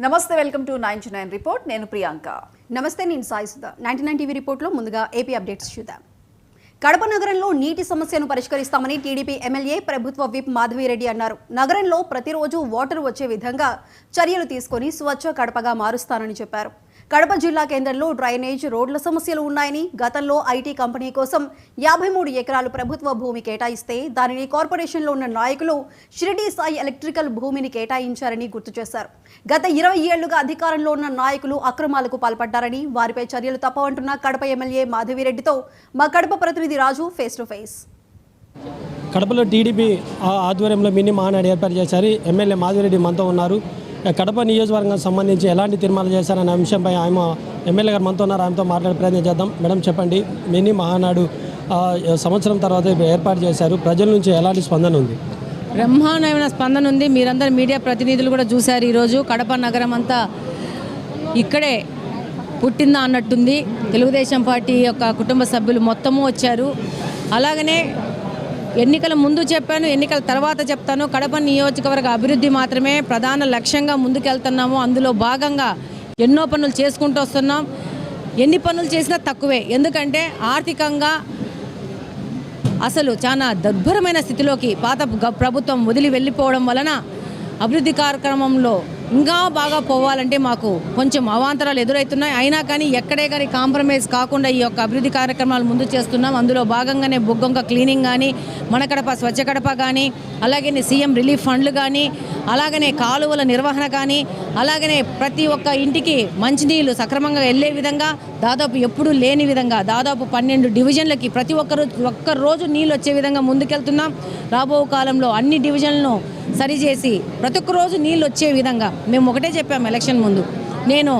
నమస్తే, welcome to 99 report. నేను ప్రియాంక. నమస్తే, నేను సాయి సుధా. 99 టీవీ రిపోర్ట్లో ముందుగా ఏపీ అప్డేట్స్ చూద్దాం. కడప నగరంలో నీటి సమస్యను పరిష్కరిస్తామని టీడీపీ ఎమ్మెల్యే ప్రభుత్వ విప్ మాధవిరెడ్డి అన్నారు. నగరంలో ప్రతిరోజు వాటర్ వచ్చే విధంగా చర్యలు తీసుకొని స్వచ్ఛ కడపగా మారుస్తానని చెప్పారు. కడప జిల్లా కేంద్రంలో డ్రైనేజ్, రోడ్ల సమస్యలు ఉన్నాయని, గతంలో ఐటీ కంపెనీ కోసం 53 ఎకరాలు ప్రభుత్వ భూమి కేటాయిస్తే దానిని కార్పొరేషన్లో ఉన్న నాయకులు షిరిడి సాయి ఎలక్ట్రికల్ భూమిని కేటాయించారని గుర్తు చేశారు. గత 20 ఏళ్లుగా అధికారంలో ఉన్న నాయకులు అక్రమాలకు పాల్పడ్డారని, వారిపై చర్యలు తప్పవంటున్న కడప ఎమ్మెల్యే మాధవిరెడ్డితో మా కడప ప్రతినిధి రాజు ఫేస్ టు ఫేస్. కడపలో టీడీపీ ఆధ్వర్యంలో మినీ మహానాడు ఏర్పాటు చేశారు. ఎమ్మెల్యే మాధవిరెడ్డి మనతో ఉన్నారు. కడప నియోజకవర్గానికి సంబంధించి ఎలాంటి తీర్మానాలు చేశారనే అంశంపై ఆయన ఎమ్మెల్యే గారు మనతో ఉన్నారు. ఆయనతో మాట్లాడే ప్రయత్నం చేద్దాం. మేడం, చెప్పండి, మినీ మహానాడు సంవత్సరం తర్వాత ఏర్పాటు చేశారు. ప్రజల నుంచి ఎలాంటి స్పందన ఉంది? బ్రహ్మాండమైన స్పందన ఉంది. మీరందరూ మీడియా ప్రతినిధులు కూడా చూశారు. ఈరోజు కడప నగరం అంతా ఇక్కడే పుట్టిందా అన్నట్టుంది. తెలుగుదేశం పార్టీ యొక్క కుటుంబ సభ్యులు మొత్తము వచ్చారు. అలాగనే ఎన్నికల ముందు చెప్పాను, ఎన్నికల తర్వాత చెప్తాను, కడప నియోజకవర్గ అభివృద్ధి మాత్రమే ప్రధాన లక్ష్యంగా ముందుకెళ్తున్నాము. అందులో భాగంగా ఎన్నో పనులు చేసుకుంటూ వస్తున్నాం. ఎన్ని పనులు చేసినా తక్కువే. ఎందుకంటే ఆర్థికంగా అసలు చాలా దుర్భరమైన స్థితిలోకి పాత ప్రభుత్వం వదిలి వెళ్ళిపోవడం వలన అభివృద్ధి కార్యక్రమంలో ఇంకా బాగా పోవాలంటే మాకు కొంచెం అవాంతరాలు ఎదురవుతున్నాయి. అయినా కానీ ఎక్కడే కానీ కాంప్రమైజ్ కాకుండా ఈ యొక్క అభివృద్ధి కార్యక్రమాలు ముందు చేస్తున్నాం. అందులో భాగంగానే బొగ్గొంక క్లీనింగ్ కానీ, మన కడప స్వచ్ఛ కడప కానీ, అలాగనే సీఎం రిలీఫ్ ఫండ్లు కానీ, అలాగనే కాలువల నిర్వహణ కానీ, అలాగనే ప్రతి ఒక్క ఇంటికి మంచినీళ్ళు సక్రమంగా వెళ్ళే విధంగా దాదాపు ఎప్పుడూ లేని విధంగా దాదాపు 12 డివిజన్లకి ప్రతి ఒక్క రోజు నీళ్ళు వచ్చే విధంగా ముందుకెళ్తున్నాం. రాబో కాలంలో అన్ని డివిజన్లను సరిచేసి ప్రతి ఒక్క రోజు నీళ్ళు వచ్చే విధంగా మేము ఒకటే చెప్పాము ఎలక్షన్ ముందు, నేను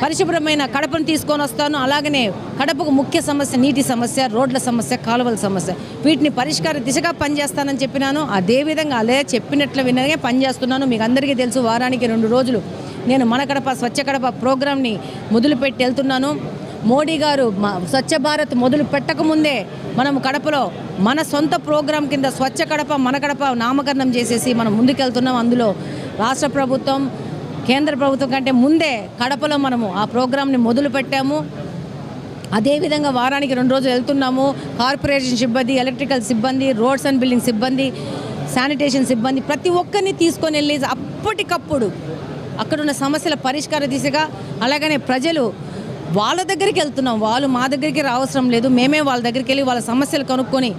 పరిశుభ్రమైన కడపను తీసుకొని వస్తాను. అలాగనే కడపకు ముఖ్య సమస్య నీటి సమస్య, రోడ్ల సమస్య, కాలువల సమస్య, వీటిని పరిష్కార దిశగా పనిచేస్తానని చెప్పినాను. అదేవిధంగా అదే చెప్పినట్లు వినగా పనిచేస్తున్నాను. మీకు అందరికీ తెలుసు, వారానికి 2 రోజులు నేను మన కడప స్వచ్ఛ కడప ప్రోగ్రాంని మొదలుపెట్టి వెళ్తున్నాను. మోడీ గారు స్వచ్ఛ భారత్ మొదలు పెట్టకముందే మనం కడపలో మన సొంత ప్రోగ్రాం కింద స్వచ్ఛ కడప మన కడప నామకరణం చేసేసి మనం ముందుకెళ్తున్నాం. అందులో రాష్ట్ర ప్రభుత్వం, కేంద్ర ప్రభుత్వం కంటే ముందే కడపలో మనము ఆ ప్రోగ్రాంని మొదలు పెట్టాము. అదేవిధంగా వారానికి 2 రోజులు వెళ్తున్నాము. కార్పొరేషన్ సిబ్బంది, ఎలక్ట్రికల్ సిబ్బంది, రోడ్స్ అండ్ బిల్డింగ్ సిబ్బంది, శానిటేషన్ సిబ్బంది ప్రతి ఒక్కరిని తీసుకొని వెళ్ళి అప్పటికప్పుడు అక్కడున్న సమస్యల పరిష్కార దిశగా, అలాగనే ప్రజలు వాళ్ళ దగ్గరికి వెళ్తున్నాం. వాళ్ళు మా దగ్గరికి రావసరం లేదు. మేమే వాళ్ళ దగ్గరికి వెళ్ళి వాళ్ళ సమస్యలు కనుక్కొని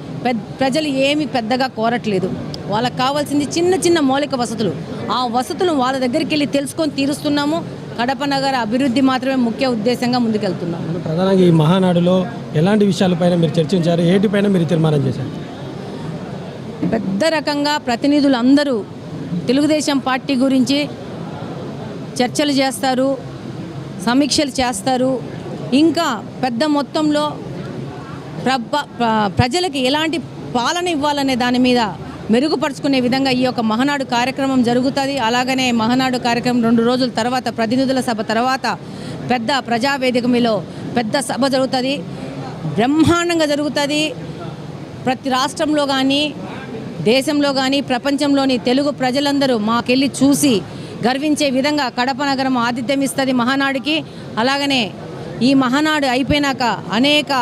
ప్రజలు ఏమి పెద్దగా కోరట్లేదు. వాళ్ళకి కావాల్సింది చిన్న చిన్న మౌలిక వసతులు. ఆ వసతులు వాళ్ళ దగ్గరికి వెళ్ళి తెలుసుకొని తీరుస్తున్నాము. కడప నగర అభివృద్ధి మాత్రమే ముఖ్య ఉద్దేశంగా ముందుకెళ్తున్నాం. ప్రధానంగా ఈ మహానాడులో ఎలాంటి విషయాలపైన మీరు చర్చించారు? ఏటిపైన మీరు తీర్మానం చేశారు? పెద్ద రకంగా ప్రతినిధులందరూ తెలుగుదేశం పార్టీ గురించి చర్చలు చేస్తారు, సమీక్షలు చేస్తారు. ఇంకా పెద్ద మొత్తంలో ప్రజలకి ఎలాంటి పాలన ఇవ్వాలనే దాని మీద మెరుగుపరుచుకునే విధంగా ఈ యొక్క మహానాడు కార్యక్రమం జరుగుతుంది. అలాగనే మహానాడు కార్యక్రమం 2 రోజుల తర్వాత ప్రతినిధుల సభ తర్వాత పెద్ద ప్రజావేదిక మీలో పెద్ద సభ జరుగుతుంది. బ్రహ్మాండంగా జరుగుతుంది. ప్రతి రాష్ట్రంలో కానీ, దేశంలో కానీ, ప్రపంచంలోని తెలుగు ప్రజలందరూ మాకెళ్ళి చూసి గర్వించే విధంగా కడప నగరం ఆతిథ్యం ఇస్తుంది మహానాడుకి. అలాగనే ఈ మహానాడు అయిపోయినాక అనేక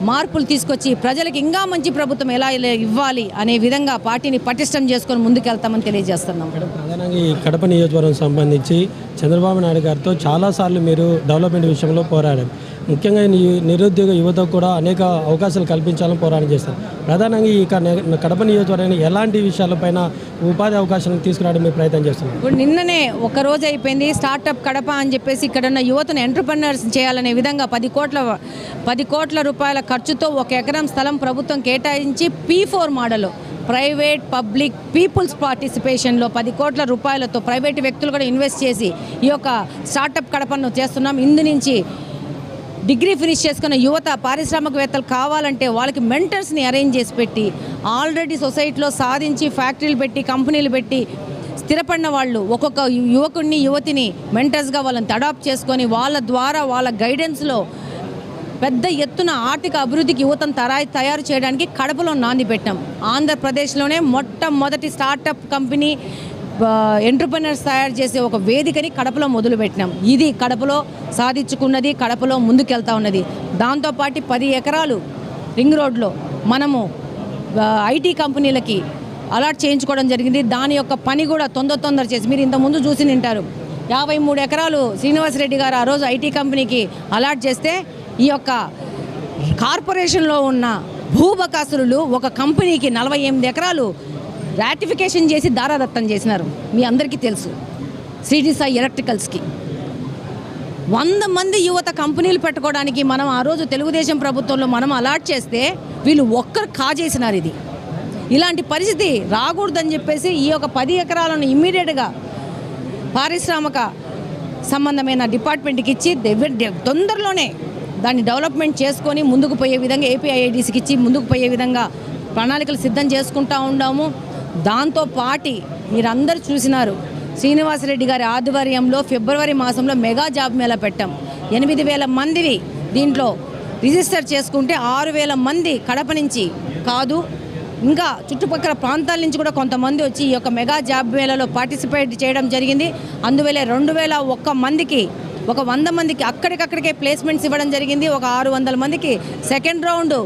మార్పులు తీసుకొచ్చి ప్రజలకు ఇంకా మంచి ప్రభుత్వం ఎలా ఇవ్వాలి అనే విధంగా పార్టీని పటిష్టం చేసుకొని ముందుకెళ్తామని తెలియజేస్తున్నాం. ప్రధానంగా ఈ కడప నియోజకవర్గం సంబంధించి చంద్రబాబు నాయుడు గారితో చాలాసార్లు మీరు డెవలప్మెంట్ విషయంలో పోరాడారు. ముఖ్యంగా నిరుద్యోగ యువతకు కూడా అనేక అవకాశాలు కల్పించాలని పోరాటం చేస్తారు. ప్రధానంగా ఈ కడప నియోజకవర్గాన్ని ఎలాంటి విషయాలపైన ఉపాధి అవకాశాలను తీసుకురావడం మీరు ప్రయత్నం చేస్తున్నారు? ఇప్పుడు నిన్ననే ఒక రోజు అయిపోయింది స్టార్టప్ కడప అని చెప్పేసి ఇక్కడ ఉన్న యువతను ఎంటర్‌ప్రెన్యూర్స్ చేయాలనే విధంగా 10 కోట్ల రూపాయల ఖర్చుతో 1 ఎకరం స్థలం ప్రభుత్వం కేటాయించి P4 model private public peoples పార్టిసిపేషన్లో 10 కోట్ల రూపాయలతో ప్రైవేటు వ్యక్తులు కూడా ఇన్వెస్ట్ చేసి ఈ యొక్క స్టార్టప్ కడపను చేస్తున్నాం. ఇందు నుంచి డిగ్రీ ఫినిష్ చేసుకున్న యువత పారిశ్రామికవేత్తలు కావాలంటే వాళ్ళకి మెంటర్స్ని అరేంజ్ చేసి పెట్టి ఆల్రెడీ సొసైటీలో సాధించి ఫ్యాక్టరీలు పెట్టి కంపెనీలు పెట్టి స్థిరపడిన వాళ్ళు ఒక్కొక్క యువకుడిని యువతిని మెంటర్స్గా వాళ్ళని అడాప్ట్ చేసుకొని వాళ్ళ ద్వారా వాళ్ళ గైడెన్స్లో పెద్ద ఎత్తున ఆర్థిక అభివృద్ధికి యువతను తయారు చేయడానికి కడపలో నాంది పెట్టాం. ఆంధ్రప్రదేశ్లోనే మొట్టమొదటి స్టార్టప్ కంపెనీ ఎంటర్‌ప్రెన్యూర్స్ తయారు చేసే ఒక వేదికని కడపలో మొదలుపెట్టినాం. ఇది కడపలో సాధించుకున్నది, కడపలో ముందుకెళ్తా ఉన్నది. దాంతోపాటు 10 ఎకరాలు రింగ్ రోడ్లో మనము ఐటీ కంపెనీలకి అలాట్ చేయించుకోవడం జరిగింది. దాని యొక్క పని కూడా తొందర చేసి మీరు ఇంతకుముందు చూసి నింటారు. 53 ఎకరాలు శ్రీనివాసరెడ్డి గారు ఆ రోజు ఐటీ కంపెనీకి అలాట్ చేస్తే ఈ యొక్క కార్పొరేషన్లో ఉన్న భూబకాసురులు ఒక కంపెనీకి 48 ఎకరాలు రాటిఫికేషన్ చేసి దారాదత్తం చేసినారు. మీ అందరికీ తెలుసు. శ్రీ సాయి ఎలక్ట్రికల్స్కి 100 మంది యువత కంపెనీలు పెట్టుకోవడానికి మనం ఆ రోజు తెలుగుదేశం ప్రభుత్వంలో మనం అలాట్ చేస్తే వీళ్ళు ఒక్కరు కాజేసినారు. ఇది ఇలాంటి పరిస్థితి రాకూడదని చెప్పేసి ఈ యొక్క 10 ఎకరాలను ఇమ్మీడియట్గా పారిశ్రామిక సంబంధమైన డిపార్ట్మెంట్కి ఇచ్చి తొందరలోనే దాన్ని డెవలప్మెంట్ చేసుకొని ముందుకు పోయే విధంగా ఏపీఐఐడిసికి ఇచ్చి ముందుకు పోయే విధంగా ప్రణాళికలు సిద్ధం చేసుకుంటూ ఉన్నాము. దాంతోపాటు మీరందరూ చూసినారు, శ్రీనివాసరెడ్డి గారి ఆధ్వర్యంలో ఫిబ్రవరి మాసంలో మెగా జాబ్ మేళా పెట్టాం. 8,000 మందిని దీంట్లో రిజిస్టర్ చేసుకుంటే 6,000 మంది కడప నుంచి కాదు, ఇంకా చుట్టుపక్కల ప్రాంతాల నుంచి కూడా కొంతమంది వచ్చి ఈ యొక్క మెగా జాబ్ మేళాలో పార్టిసిపేట్ చేయడం జరిగింది. అందువల్ల 2,001 మందికి, ఒక 100 మందికి అక్కడికక్కడికే ప్లేస్మెంట్స్ ఇవ్వడం జరిగింది. ఒక 600 మందికి సెకండ్ రౌండ్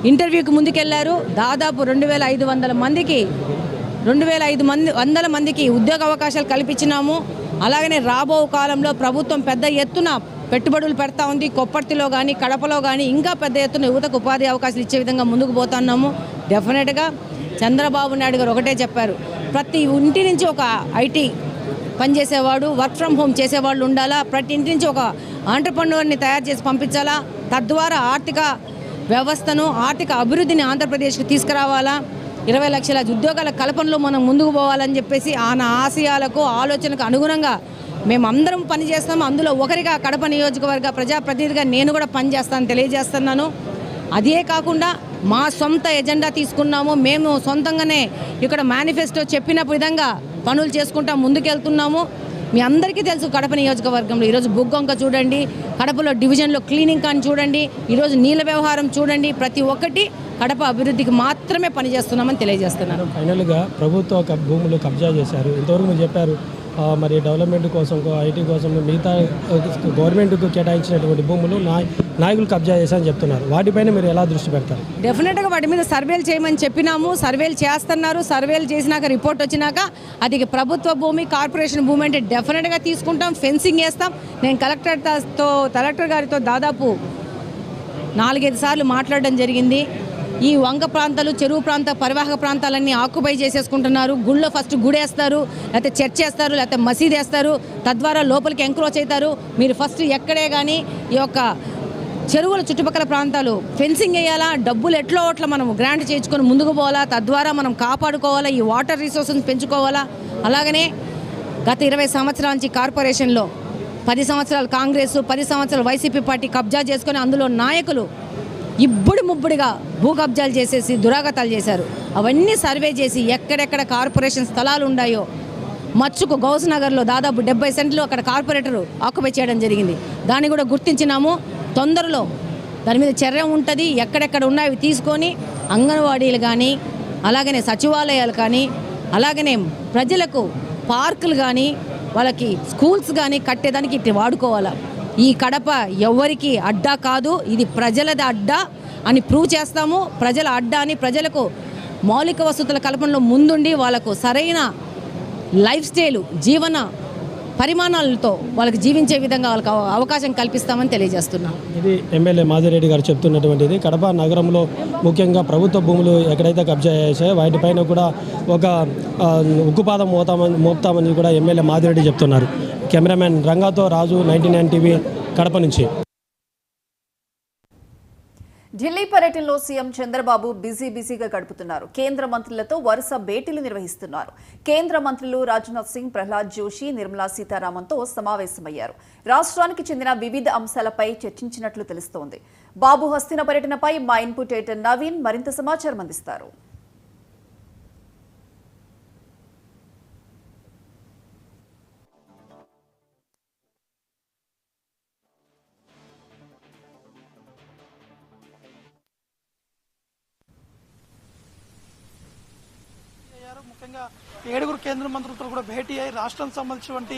ఇంటర్వ్యూకి ముందుకెళ్లారు. దాదాపు 2,500 మందికి 2,500 మందికి ఉద్యోగ అవకాశాలు కల్పించినాము. అలాగనే రాబో కాలంలో ప్రభుత్వం పెద్ద ఎత్తున పెట్టుబడులు పెడతా ఉంది. కొప్పర్తిలో కానీ కడపలో కానీ ఇంకా పెద్ద ఎత్తున యువతకు ఉపాధి అవకాశాలు ఇచ్చే విధంగా ముందుకు పోతున్నాము. డెఫినెట్గా చంద్రబాబు నాయుడు గారు ఒకటే చెప్పారు, ప్రతి ఇంటి నుంచి ఒక ఐటీ పనిచేసేవాడు, వర్క్ ఫ్రమ్ హోమ్ చేసేవాళ్ళు ఉండాలా, ప్రతి ఇంటి నుంచి ఒక ఆంటర్‌ప్రెన్యూర్ని తయారు చేసి పంపించాలా, తద్వారా ఆర్థిక వ్యవస్థను, ఆర్థిక అభివృద్ధిని ఆంధ్రప్రదేశ్కి తీసుకురావాలా, 20 లక్షల ఉద్యోగాల కల్పనలో మనం ముందుకు పోవాలని చెప్పేసి ఆయన ఆశయాలకు ఆలోచనకు అనుగుణంగా మేమందరం పనిచేస్తాము. అందులో ఒకరిగా కడప నియోజకవర్గ ప్రజాప్రతినిధిగా నేను కూడా పనిచేస్తాను తెలియజేస్తున్నాను. అదే కాకుండా మా సొంత ఎజెండా తీసుకున్నాము. మేము సొంతంగానే ఇక్కడ మేనిఫెస్టో చెప్పిన విధంగా పనులు చేసుకుంటా ముందుకెళ్తున్నాము. మీ అందరికీ తెలుసు, కడప నియోజకవర్గంలో ఈరోజు బుగ్గొంక చూడండి, కడపలో డివిజన్లో క్లీనింగ్ కాని చూడండి, ఈరోజు నీళ్ళ వ్యవహారం చూడండి, ప్రతి ఒక్కటి కడప అభివృద్ధికి మాత్రమే పనిచేస్తున్నామని తెలియజేస్తున్నాను. ఫైనల్గా ప్రభుత్వ భూములు కబ్జా చేశారు. ఇంతవరకు మీరు చెప్పారు, మరి డెవలప్మెంట్ కోసం, ఐటీ కోసం మిగతా గవర్నమెంట్కు కేటాయించినటువంటి భూములు నాయకులు కబ్జా చేశారని చెప్తున్నారు. వాటిపైన మీరు ఎలా దృష్టి పెడతారు? డెఫినెట్గా వాటి మీద సర్వేలు చేయమని చెప్పినాము. సర్వేలు చేస్తున్నారు. సర్వేలు చేసినాక రిపోర్ట్ వచ్చినాక అది ప్రభుత్వ భూమి, కార్పొరేషన్ భూమి అంటే డెఫినెట్గా తీసుకుంటాం, ఫెన్సింగ్ వేస్తాం. నేను కలెక్టర్ గారితో దాదాపు 4-5 సార్లు మాట్లాడడం జరిగింది. ఈ వంక ప్రాంతాలు, చెరువు పరివాహక ప్రాంతాలన్నీ ఆక్యుపై చేసేసుకుంటున్నారు. గుళ్ళో ఫస్ట్ గుడేస్తారు, లేకపోతే చర్చ్ వేస్తారు, లేకపోతే మసీద్ వేస్తారు, తద్వారా లోపలికి ఎంక్రోచ్ అవుతారు. మీరు ఫస్ట్ ఎక్కడే కానీ ఈ యొక్క చెరువుల చుట్టుపక్కల ప్రాంతాలు ఫెన్సింగ్ వేయాలా, డబ్బులు ఎట్లో అట్లా మనం గ్రాంట్ చేయించుకొని ముందుకు పోవాలా, తద్వారా మనం కాపాడుకోవాలా, ఈ వాటర్ రిసోర్సెస్ పెంచుకోవాలా. అలాగనే గత 20 సంవత్సరాల నుంచి కార్పొరేషన్లో 10 సంవత్సరాలు కాంగ్రెస్, 10 సంవత్సరాలు వైసీపీ పార్టీ కబ్జా చేసుకొని అందులో నాయకులు ముబ్బడిగా భూ కబ్జాలు చేసేసి దురాగతాలు చేశారు. అవన్నీ సర్వే చేసి ఎక్కడెక్కడ కార్పొరేషన్ స్థలాలు ఉన్నాయో, మచ్చుకు గౌస్ నగర్లో దాదాపు 70 సెంట్లు అక్కడ కార్పొరేటరు ఆక్యుపై చేయడం జరిగింది. దాన్ని కూడా గుర్తించినాము. తొందరలో దాని మీద చర్య ఉంటుంది. ఎక్కడెక్కడ ఉన్నాయో తీసుకొని అంగన్వాడీలు కానీ, అలాగనే సచివాలయాలు కానీ, అలాగనే ప్రజలకు పార్కులు కానీ, వాళ్ళకి స్కూల్స్ కానీ కట్టేదానికి ఇట్లా వాడుకోవాలా. ఈ కడప ఎవరికి అడ్డా కాదు, ఇది ప్రజలది అడ్డా అని ప్రూవ్ చేస్తాము. ప్రజల అడ్డా అని, ప్రజలకు మౌలిక వసతుల కల్పనలో ముందుండి వాళ్ళకు సరైన లైఫ్ స్టైల్, జీవన పరిమాణాలతో వాళ్ళకి జీవించే విధంగా వాళ్ళకి అవకాశం కల్పిస్తామని తెలియజేస్తున్నాం. ఇది ఎమ్మెల్యే మాధవిరెడ్డి గారు చెప్తున్నటువంటిది. కడప నగరంలో ముఖ్యంగా ప్రభుత్వ భూములు ఎక్కడైతే కబ్జా చేశాయో వాటిపైన కూడా ఒక ఉక్కుపాదం మోపుతామని కూడా ఎమ్మెల్యే మాధవిరెడ్డి చెప్తున్నారు. కెమెరామెన్ రంగాతో రాజు, 99 టీవీ, కడప నుంచి. ఢిల్లీ పర్యటనలో సీఎం చంద్రబాబు బిజీగా గడుపుతున్నారు. కేంద్ర మంత్రులతో వరుస భేటీలు నిర్వహిస్తున్నారు. కేంద్ర మంత్రులు రాజ్నాథ్ సింగ్, ప్రహ్లాద్ జోషి, నిర్మలా సీతారామన్తో సమావేశమయ్యారు. రాష్ట్రానికి చెందిన వివిధ అంశాలపై చర్చించినట్లు తెలుస్తోంది. బాబు హస్తిన పర్యటనపై మా ఇన్పుట్ ఎడిటర్ నవీన్ మరింత సమాచారం అందిస్తారు. ముఖ్యంగా 7 కేంద్ర మంత్రులతో కూడా భేటీ అయ్యి రాష్ట్రానికి సంబంధించినటువంటి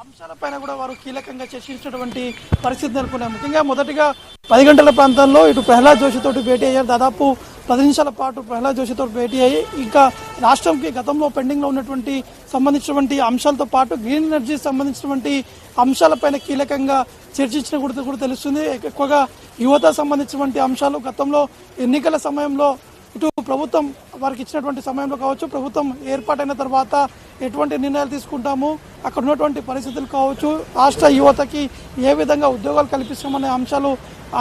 అంశాలపైన కూడా వారు కీలకంగా చర్చించినటువంటి పరిస్థితి నెలకొన్నాయి. ముఖ్యంగా మొదటిగా 10 గంటల ప్రాంతంలో ఇటు ప్రహ్లాద్ జోషితో భేటీ అయ్యారు. దాదాపు 10 నిమిషాల పాటు ప్రహ్లాద్ జోషితో భేటీ అయ్యి ఇంకా రాష్ట్రంకి గతంలో పెండింగ్లో ఉన్నటువంటి సంబంధించినటువంటి అంశాలతో పాటు గ్రీన్ ఎనర్జీ సంబంధించినటువంటి అంశాలపైన కీలకంగా చర్చించిన కూడా తెలుస్తుంది. ఎక్కువగా యువత సంబంధించినటువంటి అంశాలు గతంలో ఎన్నికల సమయంలో ఇటు ప్రభుత్వం వారికి ఇచ్చినటువంటి సమయంలో కావచ్చు, ప్రభుత్వం ఏర్పాటైన తర్వాత ఎటువంటి నిర్ణయాలు తీసుకుంటాము, అక్కడ ఉన్నటువంటి పరిస్థితులు కావచ్చు, రాష్ట్ర యువతకి ఏ విధంగా ఉద్యోగాలు కల్పిస్తామనే అంశాలు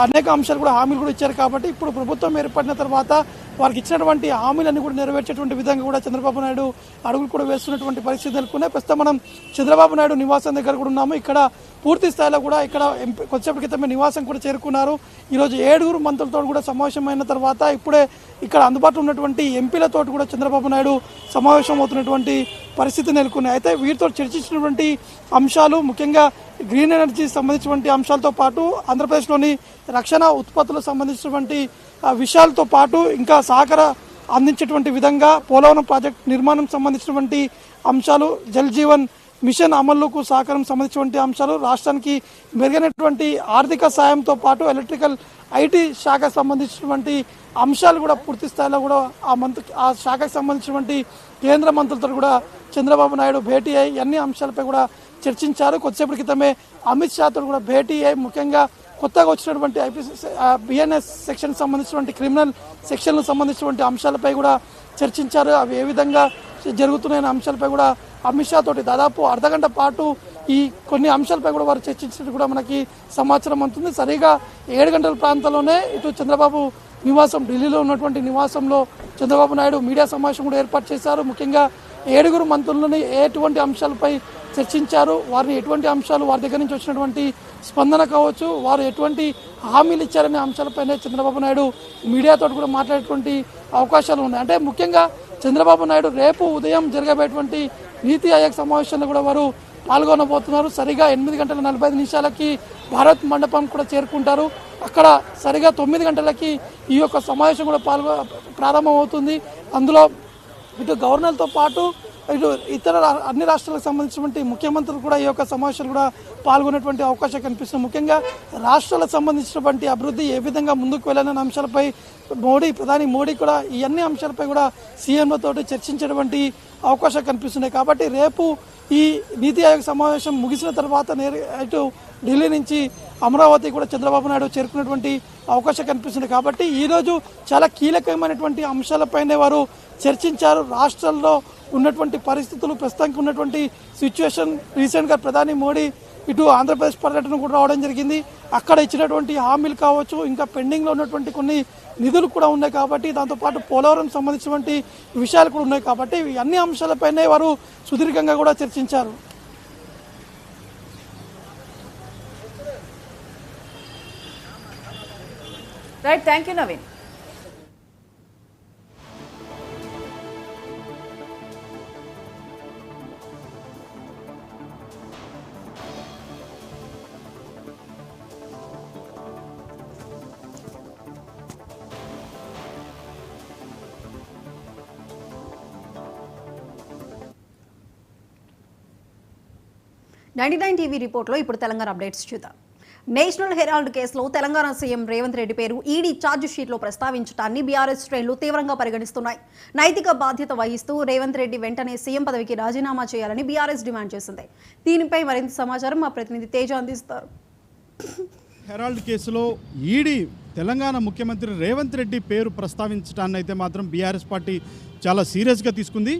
అనేక అంశాలు కూడా హామీలు కూడా ఇచ్చారు. కాబట్టి ఇప్పుడు ప్రభుత్వం ఏర్పడిన తర్వాత వారికి ఇచ్చినటువంటి హామీలన్నీ కూడా నెరవేర్చేటువంటి విధంగా కూడా చంద్రబాబు నాయుడు అడుగులు కూడా వేస్తున్నటువంటి పరిస్థితి నెలకొన్నాయి. ప్రస్తుతం మనం చంద్రబాబు నాయుడు నివాసం దగ్గర కూడా ఉన్నాము. ఇక్కడ పూర్తి స్థాయిలో కూడా ఇక్కడ కొద్దిసేపటి క్రితమే నివాసం కూడా చేరుకున్నారు. ఈరోజు 7 మంత్రులతో కూడా సమావేశమైన తర్వాత ఇప్పుడే ఇక్కడ అందుబాటులో ఉన్నటువంటి ఎంపీలతో కూడా చంద్రబాబు నాయుడు సమావేశం అవుతున్నటువంటి పరిస్థితి నెలకొన్నాయి. అయితే వీరితో చర్చించినటువంటి అంశాలు ముఖ్యంగా గ్రీన్ ఎనర్జీ సంబంధించినటువంటి అంశాలతో పాటు ఆంధ్రప్రదేశ్లోని రక్షణ ఉత్పత్తులకు సంబంధించినటువంటి విషయాలతో పాటు ఇంకా సహకార అందించేటువంటి విధంగా పోలవరం ప్రాజెక్టు నిర్మాణం సంబంధించినటువంటి అంశాలు, జల్ జీవన్ మిషన్ అమలుకు సహకారం సంబంధించినటువంటి అంశాలు, రాష్ట్రానికి మెరుగైనటువంటి ఆర్థిక సాయంతో పాటు ఎలక్ట్రికల్ ఐటీ శాఖకు సంబంధించినటువంటి అంశాలు కూడా పూర్తి స్థాయిలో కూడా ఆ శాఖకు సంబంధించినటువంటి కేంద్ర మంత్రులతో కూడా చంద్రబాబు నాయుడు భేటీ అయ్యి అన్ని అంశాలపై కూడా చర్చించారు. కొద్దిసేపటి క్రితమే అమిత్ షాతో కూడా భేటీ అయ్యి ముఖ్యంగా కొత్తగా వచ్చినటువంటి బిఎన్ఎస్ సెక్షన్ సంబంధించినటువంటి క్రిమినల్ సెక్షన్లకు సంబంధించినటువంటి అంశాలపై కూడా చర్చించారు. అవి ఏ విధంగా జరుగుతున్నాయనే అంశాలపై కూడా అమిత్ షా తోటి దాదాపు అర్ధగంట పాటు ఈ కొన్ని అంశాలపై కూడా వారు చర్చించినట్టు కూడా మనకి సమాచారం అందుతుంది. సరిగా 7 గంటల ప్రాంతంలోనే ఇటు చంద్రబాబు నివాసం ఢిల్లీలో ఉన్నటువంటి నివాసంలో చంద్రబాబు నాయుడు మీడియా సమావేశం కూడా ఏర్పాటు చేశారు. ముఖ్యంగా 7 మంత్రులని ఎటువంటి అంశాలపై చర్చించారు, వారిని ఎటువంటి అంశాలు వారి దగ్గర నుంచి వచ్చినటువంటి స్పందన కావచ్చు, వారు ఎటువంటి హామీలు ఇచ్చారనే అంశాలపైనే చంద్రబాబు నాయుడు మీడియాతో కూడా మాట్లాడేటువంటి అవకాశాలు ఉన్నాయి. అంటే ముఖ్యంగా చంద్రబాబు నాయుడు రేపు ఉదయం జరగబోయేటువంటి నీతి ఆయోగ్ సమావేశంలో కూడా వారు పాల్గొనబోతున్నారు. సరిగా 8:45 భారత్ మండపం కూడా చేరుకుంటారు. అక్కడ సరిగా 9 గంటలకి ఈ యొక్క సమావేశం కూడా ప్రారంభమవుతుంది. అందులో ఇటు గవర్నర్తో పాటు ఇటు ఇతర అన్ని రాష్ట్రాలకు సంబంధించినటువంటి ముఖ్యమంత్రులు కూడా ఈ యొక్క సమావేశాలు కూడా పాల్గొనేటువంటి అవకాశం కనిపిస్తుంది. ముఖ్యంగా రాష్ట్రాలకు సంబంధించినటువంటి అభివృద్ధి ఏ విధంగా ముందుకు వెళ్ళాలనే అంశాలపై ప్రధాని మోడీ కూడా ఈ అన్ని అంశాలపై కూడా సీఎంలతో చర్చించేటువంటి అవకాశం కనిపిస్తున్నాయి. కాబట్టి రేపు ఈ నీతి ఆయోగ్ సమావేశం ముగిసిన తర్వాత ఇటు ఢిల్లీ నుంచి అమరావతి కూడా చంద్రబాబు నాయుడు చేరుకునేటువంటి అవకాశం కనిపిస్తుంది. కాబట్టి ఈరోజు చాలా కీలకమైనటువంటి అంశాలపైనే వారు చర్చించారు. రాష్ట్రాల్లో ఉన్నటువంటి పరిస్థితులు, ప్రస్తుతానికి ఉన్నటువంటి సిచ్యువేషన్, రీసెంట్గా ప్రధాని మోడీ ఇటు ఆంధ్రప్రదేశ్ పర్యటన కూడా రావడం జరిగింది. అక్కడ ఇచ్చినటువంటి హామీలు కావచ్చు, ఇంకా పెండింగ్లో ఉన్నటువంటి కొన్ని నిధులు కూడా ఉన్నాయి. కాబట్టి దాంతోపాటు పోలవరం సంబంధించినటువంటి విషయాలు కూడా ఉన్నాయి. కాబట్టి ఈ అన్ని అంశాలపైనే వారు సుదీర్ఘంగా కూడా చర్చించారు. Right, thank you Naveen. TV రిపోర్ట్లో ఇప్పుడు తెలంగాణ అప్డేట్స్ చూద్దాం. నేషనల్ హెరాల్డ్ కేసులో తెలంగాణ సీఎం రేవంత్ రెడ్డి పేరు ఈడీ ఛార్జ్ షీట్లో ప్రస్తావించడాన్ని బీఆర్ఎస్ శ్రేణులు తీవ్రంగా పరిగణిస్తున్నాయి. నైతిక బాధ్యత వహిస్తూ రేవంత్ రెడ్డి వెంటనే సీఎం పదవికి రాజీనామా చేయాలని బీఆర్ఎస్ డిమాండ్ చేసింది. దీనిపై మరింత సమాచారం మా ప్రతినిధి తేజ అందిస్తారు. హెరాల్డ్ కేసులో ఈడీ తెలంగాణ ముఖ్యమంత్రి రేవంత్ రెడ్డి పేరు ప్రస్తావించడాన్ని అయితే మాత్రం బీఆర్ఎస్ పార్టీ చాలా సీరియస్గా తీసుకుంది.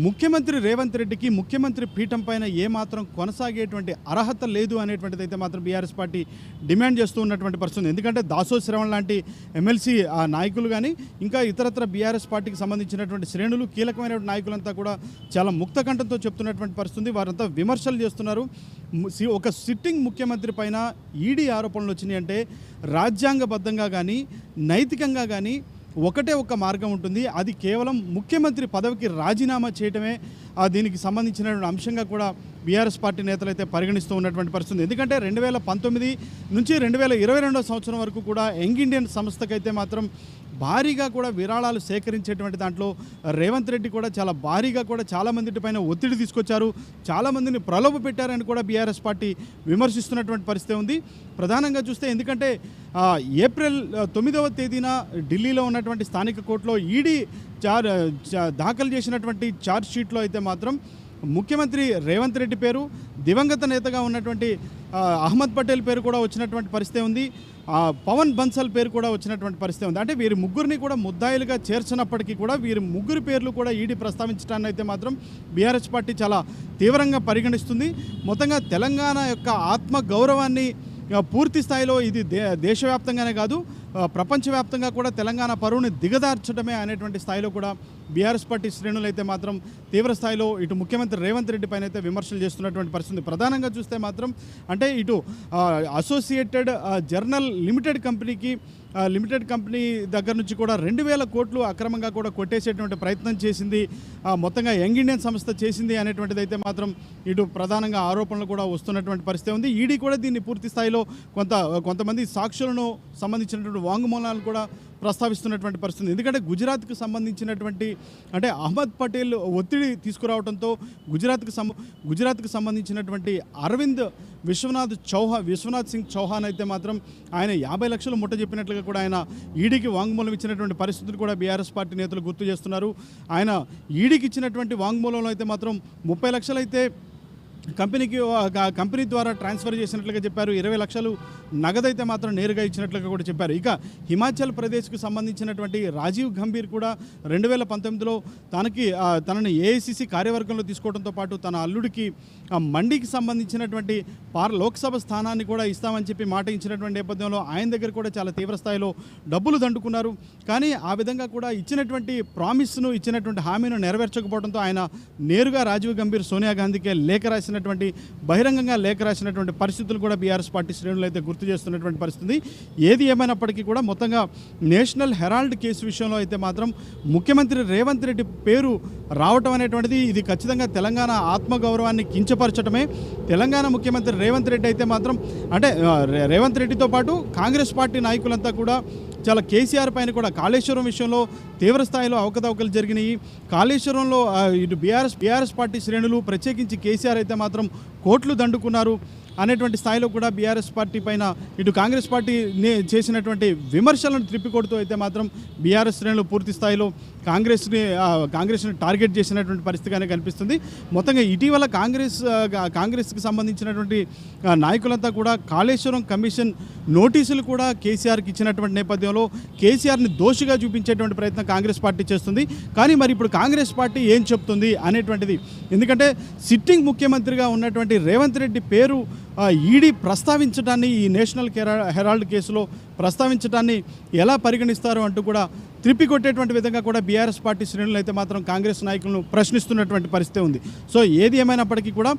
ముఖ్యమంత్రి రేవంత్ రెడ్డికి ముఖ్యమంత్రి పీఠం పైన ఏమాత్రం కొనసాగేటువంటి అర్హత లేదు అనేటువంటిది అయితే మాత్రం బీఆర్ఎస్ పార్టీ డిమాండ్ చేస్తూ ఉన్నటువంటి పరిస్థితి. ఎందుకంటే దాసో శ్రవణ్ లాంటి ఎమ్మెల్సీ నాయకులు కానీ ఇంకా ఇతరత్ర బీఆర్ఎస్ పార్టీకి సంబంధించినటువంటి శ్రేణులు, కీలకమైన నాయకులంతా కూడా చాలా ముక్త కంఠంతో చెప్తున్నటువంటి పరిస్థితి. వారంతా విమర్శలు చేస్తున్నారు. ఒక సిట్టింగ్ ముఖ్యమంత్రి పైన ఈడీ ఆరోపణలు వచ్చినాయి అంటే రాజ్యాంగబద్ధంగా కానీ నైతికంగా కానీ ఒకటే ఒక మార్గం ఉంటుంది. అది కేవలం ముఖ్యమంత్రి పదవికి రాజీనామా చేయటమే దీనికి సంబంధించినటువంటి అంశంగా కూడా బీఆర్ఎస్ పార్టీ నేతలు అయితే పరిగణిస్తూ ఉన్నటువంటి పరిస్థితి. ఎందుకంటే 2019 నుంచి 2022 సంవత్సరం వరకు కూడా యంగ్ ఇండియన్ సంస్థకైతే మాత్రం భారీగా కూడా విరాళాలు సేకరించేటువంటి దాంట్లో రేవంత్ రెడ్డి కూడా చాలా భారీగా కూడా చాలామంది పైన ఒత్తిడి తీసుకొచ్చారు, చాలామందిని ప్రలోభ పెట్టారని కూడా బీఆర్ఎస్ పార్టీ విమర్శిస్తున్నటువంటి పరిస్థితి ఉంది. ప్రధానంగా చూస్తే ఎందుకంటే ఏప్రిల్ 9వ తేదీన ఢిల్లీలో ఉన్నటువంటి స్థానిక కోర్టులో ఈడీ దాఖలు చేసినటువంటి ఛార్జ్ షీట్లో అయితే మాత్రం ముఖ్యమంత్రి రేవంత్ రెడ్డి పేరు, దివంగత నేతగా ఉన్నటువంటి అహ్మద్ పటేల్ పేరు కూడా వచ్చినటువంటి పరిస్థితి ఉంది, పవన్ బన్సల్ పేరు కూడా వచ్చినటువంటి పరిస్థితి ఉంది. అంటే వీరి ముగ్గురిని కూడా ముద్దాయిలుగా చేర్చినప్పటికీ కూడా వీరి ముగ్గురు పేర్లు కూడా ఈడీ ప్రస్తావించడాన్ని అయితే మాత్రం బీఆర్ఎస్ పార్టీ చాలా తీవ్రంగా పరిగణిస్తుంది. మొత్తంగా తెలంగాణ యొక్క ఆత్మ గౌరవాన్ని పూర్తి స్థాయిలో ఇది దేశవ్యాప్తంగానే కాదు ప్రపంచవ్యాప్తంగా కూడా తెలంగాణ పరువుని దిగదార్చడమే అనేటువంటి స్థాయిలో కూడా బీఆర్ఎస్ పార్టీ శ్రేణులు అయితే మాత్రం తీవ్ర స్థాయిలో ఇటు ముఖ్యమంత్రి రేవంత్ రెడ్డి పైన అయితే విమర్శలు చేస్తున్నటువంటి పరిస్థితి. ప్రధానంగా చూస్తే మాత్రం అంటే ఇటు అసోసియేటెడ్ జర్నల్ లిమిటెడ్ కంపెనీ దగ్గర నుంచి కూడా 2,000 కోట్లు అక్రమంగా కూడా కొట్టేసేటువంటి ప్రయత్నం చేసింది, మొత్తంగా యంగ్ ఇండియన్ సంస్థ చేసింది అనేటువంటిది అయితే మాత్రం ఇటు ప్రధానంగా ఆరోపణలు కూడా వస్తున్నటువంటి పరిస్థితి ఉంది. ఈడీ కూడా దీన్ని పూర్తి స్థాయిలో కొంతమంది సాక్షులను సంబంధించినటువంటి వాంగ్మూలాలు కూడా ప్రస్తావిస్తున్నటువంటి పరిస్థితి. ఎందుకంటే గుజరాత్కు సంబంధించినటువంటి అంటే అహ్మద్ పటేల్ ఒత్తిడి తీసుకురావడంతో గుజరాత్కు సంబంధించినటువంటి అరవింద్ విశ్వనాథ్ సింగ్ చౌహాన్ అయితే మాత్రం ఆయన 50 లక్షలు ముట్ట చెప్పినట్లుగా కూడా ఆయన ఈడీకి వాంగ్మూలం ఇచ్చినటువంటి పరిస్థితులు కూడా బీఆర్ఎస్ పార్టీ నేతలు గుర్తు చేస్తున్నారు. ఆయన ఈడీకి ఇచ్చినటువంటి వాంగ్మూలంలో అయితే మాత్రం 30 లక్షలు అయితే కంపెనీ ద్వారా ట్రాన్స్ఫర్ చేసినట్లుగా చెప్పారు, 20 లక్షలు నగదైతే మాత్రం నేరుగా ఇచ్చినట్లుగా కూడా చెప్పారు. ఇక హిమాచల్ ప్రదేశ్కు సంబంధించినటువంటి రాజీవ్ గంభీర్ కూడా 2019లో తనని ఏఐసిసి కార్యవర్గంలో తీసుకోవడంతో పాటు తన అల్లుడికి మండికి సంబంధించినటువంటి లోక్సభ స్థానాన్ని కూడా ఇస్తామని చెప్పి మాట ఇచ్చినటువంటి నేపథ్యంలో ఆయన దగ్గర కూడా చాలా తీవ్ర స్థాయిలో డబ్బులు దండుకున్నారు. కానీ ఆ విధంగా కూడా ఇచ్చినటువంటి హామీను నెరవేర్చకపోవడంతో ఆయన నేరుగా రాజీవ్ గంభీర్ సోనియా గాంధీకే బహిరంగంగా లేఖ రాసినటువంటి పరిస్థితులు కూడా బీఆర్ఎస్ పార్టీ శ్రేణులు అయితే గుర్తు చేస్తున్నటువంటి పరిస్థితి. ఏది ఏమైనప్పటికీ కూడా మొత్తంగా నేషనల్ హెరాల్డ్ కేసు విషయంలో అయితే మాత్రం ముఖ్యమంత్రి రేవంత్ రెడ్డి పేరు రావటం అనేటువంటిది ఇది ఖచ్చితంగా తెలంగాణ ఆత్మగౌరవాన్ని కించపరచడమే. తెలంగాణ ముఖ్యమంత్రి రేవంత్ రెడ్డి అయితే మాత్రం అంటే రేవంత్ రెడ్డితో పాటు కాంగ్రెస్ పార్టీ నాయకులంతా కూడా చాలా కేసీఆర్ పైన కూడా కాళేశ్వరం విషయంలో తీవ్ర స్థాయిలో అవకతవకలు జరిగినాయి. కాళేశ్వరంలో ఇటు బీఆర్ఎస్ పార్టీ శ్రేణులు ప్రత్యేకించి కేసీఆర్ అయితే మాత్రం కోట్లు దండుకున్నారు అనేటువంటి స్థాయిలో కూడా బీఆర్ఎస్ పార్టీ పైన ఇటు కాంగ్రెస్ పార్టీ చేసినటువంటి విమర్శలను త్రిప్పికొడుతూ అయితే మాత్రం బీఆర్ఎస్ శ్రేణులు పూర్తి స్థాయిలో కాంగ్రెస్ని టార్గెట్ చేసినటువంటి పరిస్థితిగానే కనిపిస్తుంది. మొత్తంగా ఇటీవల కాంగ్రెస్కి సంబంధించినటువంటి నాయకులంతా కూడా కాళేశ్వరం కమిషన్ నోటీసులు కూడా కేసీఆర్కి ఇచ్చినటువంటి నేపథ్యంలో కేసీఆర్ని దోషిగా చూపించేటువంటి ప్రయత్నం కాంగ్రెస్ పార్టీ చేస్తుంది. కానీ మరి ఇప్పుడు కాంగ్రెస్ పార్టీ ఏం చెప్తుంది అనేటువంటిది, ఎందుకంటే సిట్టింగ్ ముఖ్యమంత్రిగా ఉన్నటువంటి రేవంత్ రెడ్డి పేరు ఈడీ ప్రస్తావించడాన్ని ఈ నేషనల్ హెరాల్డ్ కేసులో ప్రస్తావించడాన్ని ఎలా పరిగణిస్తారు అంటూ కూడా త్రిప్పికొట్టేటువంటి విధంగా కూడా బీఆర్ఎస్ పార్టీ శ్రేణులు అయితే మాత్రం కాంగ్రెస్ నాయకులను ప్రశ్నిస్తున్నటువంటి పరిస్థితి ఉంది. సో ఏది ఏమైనప్పటికీ కూడా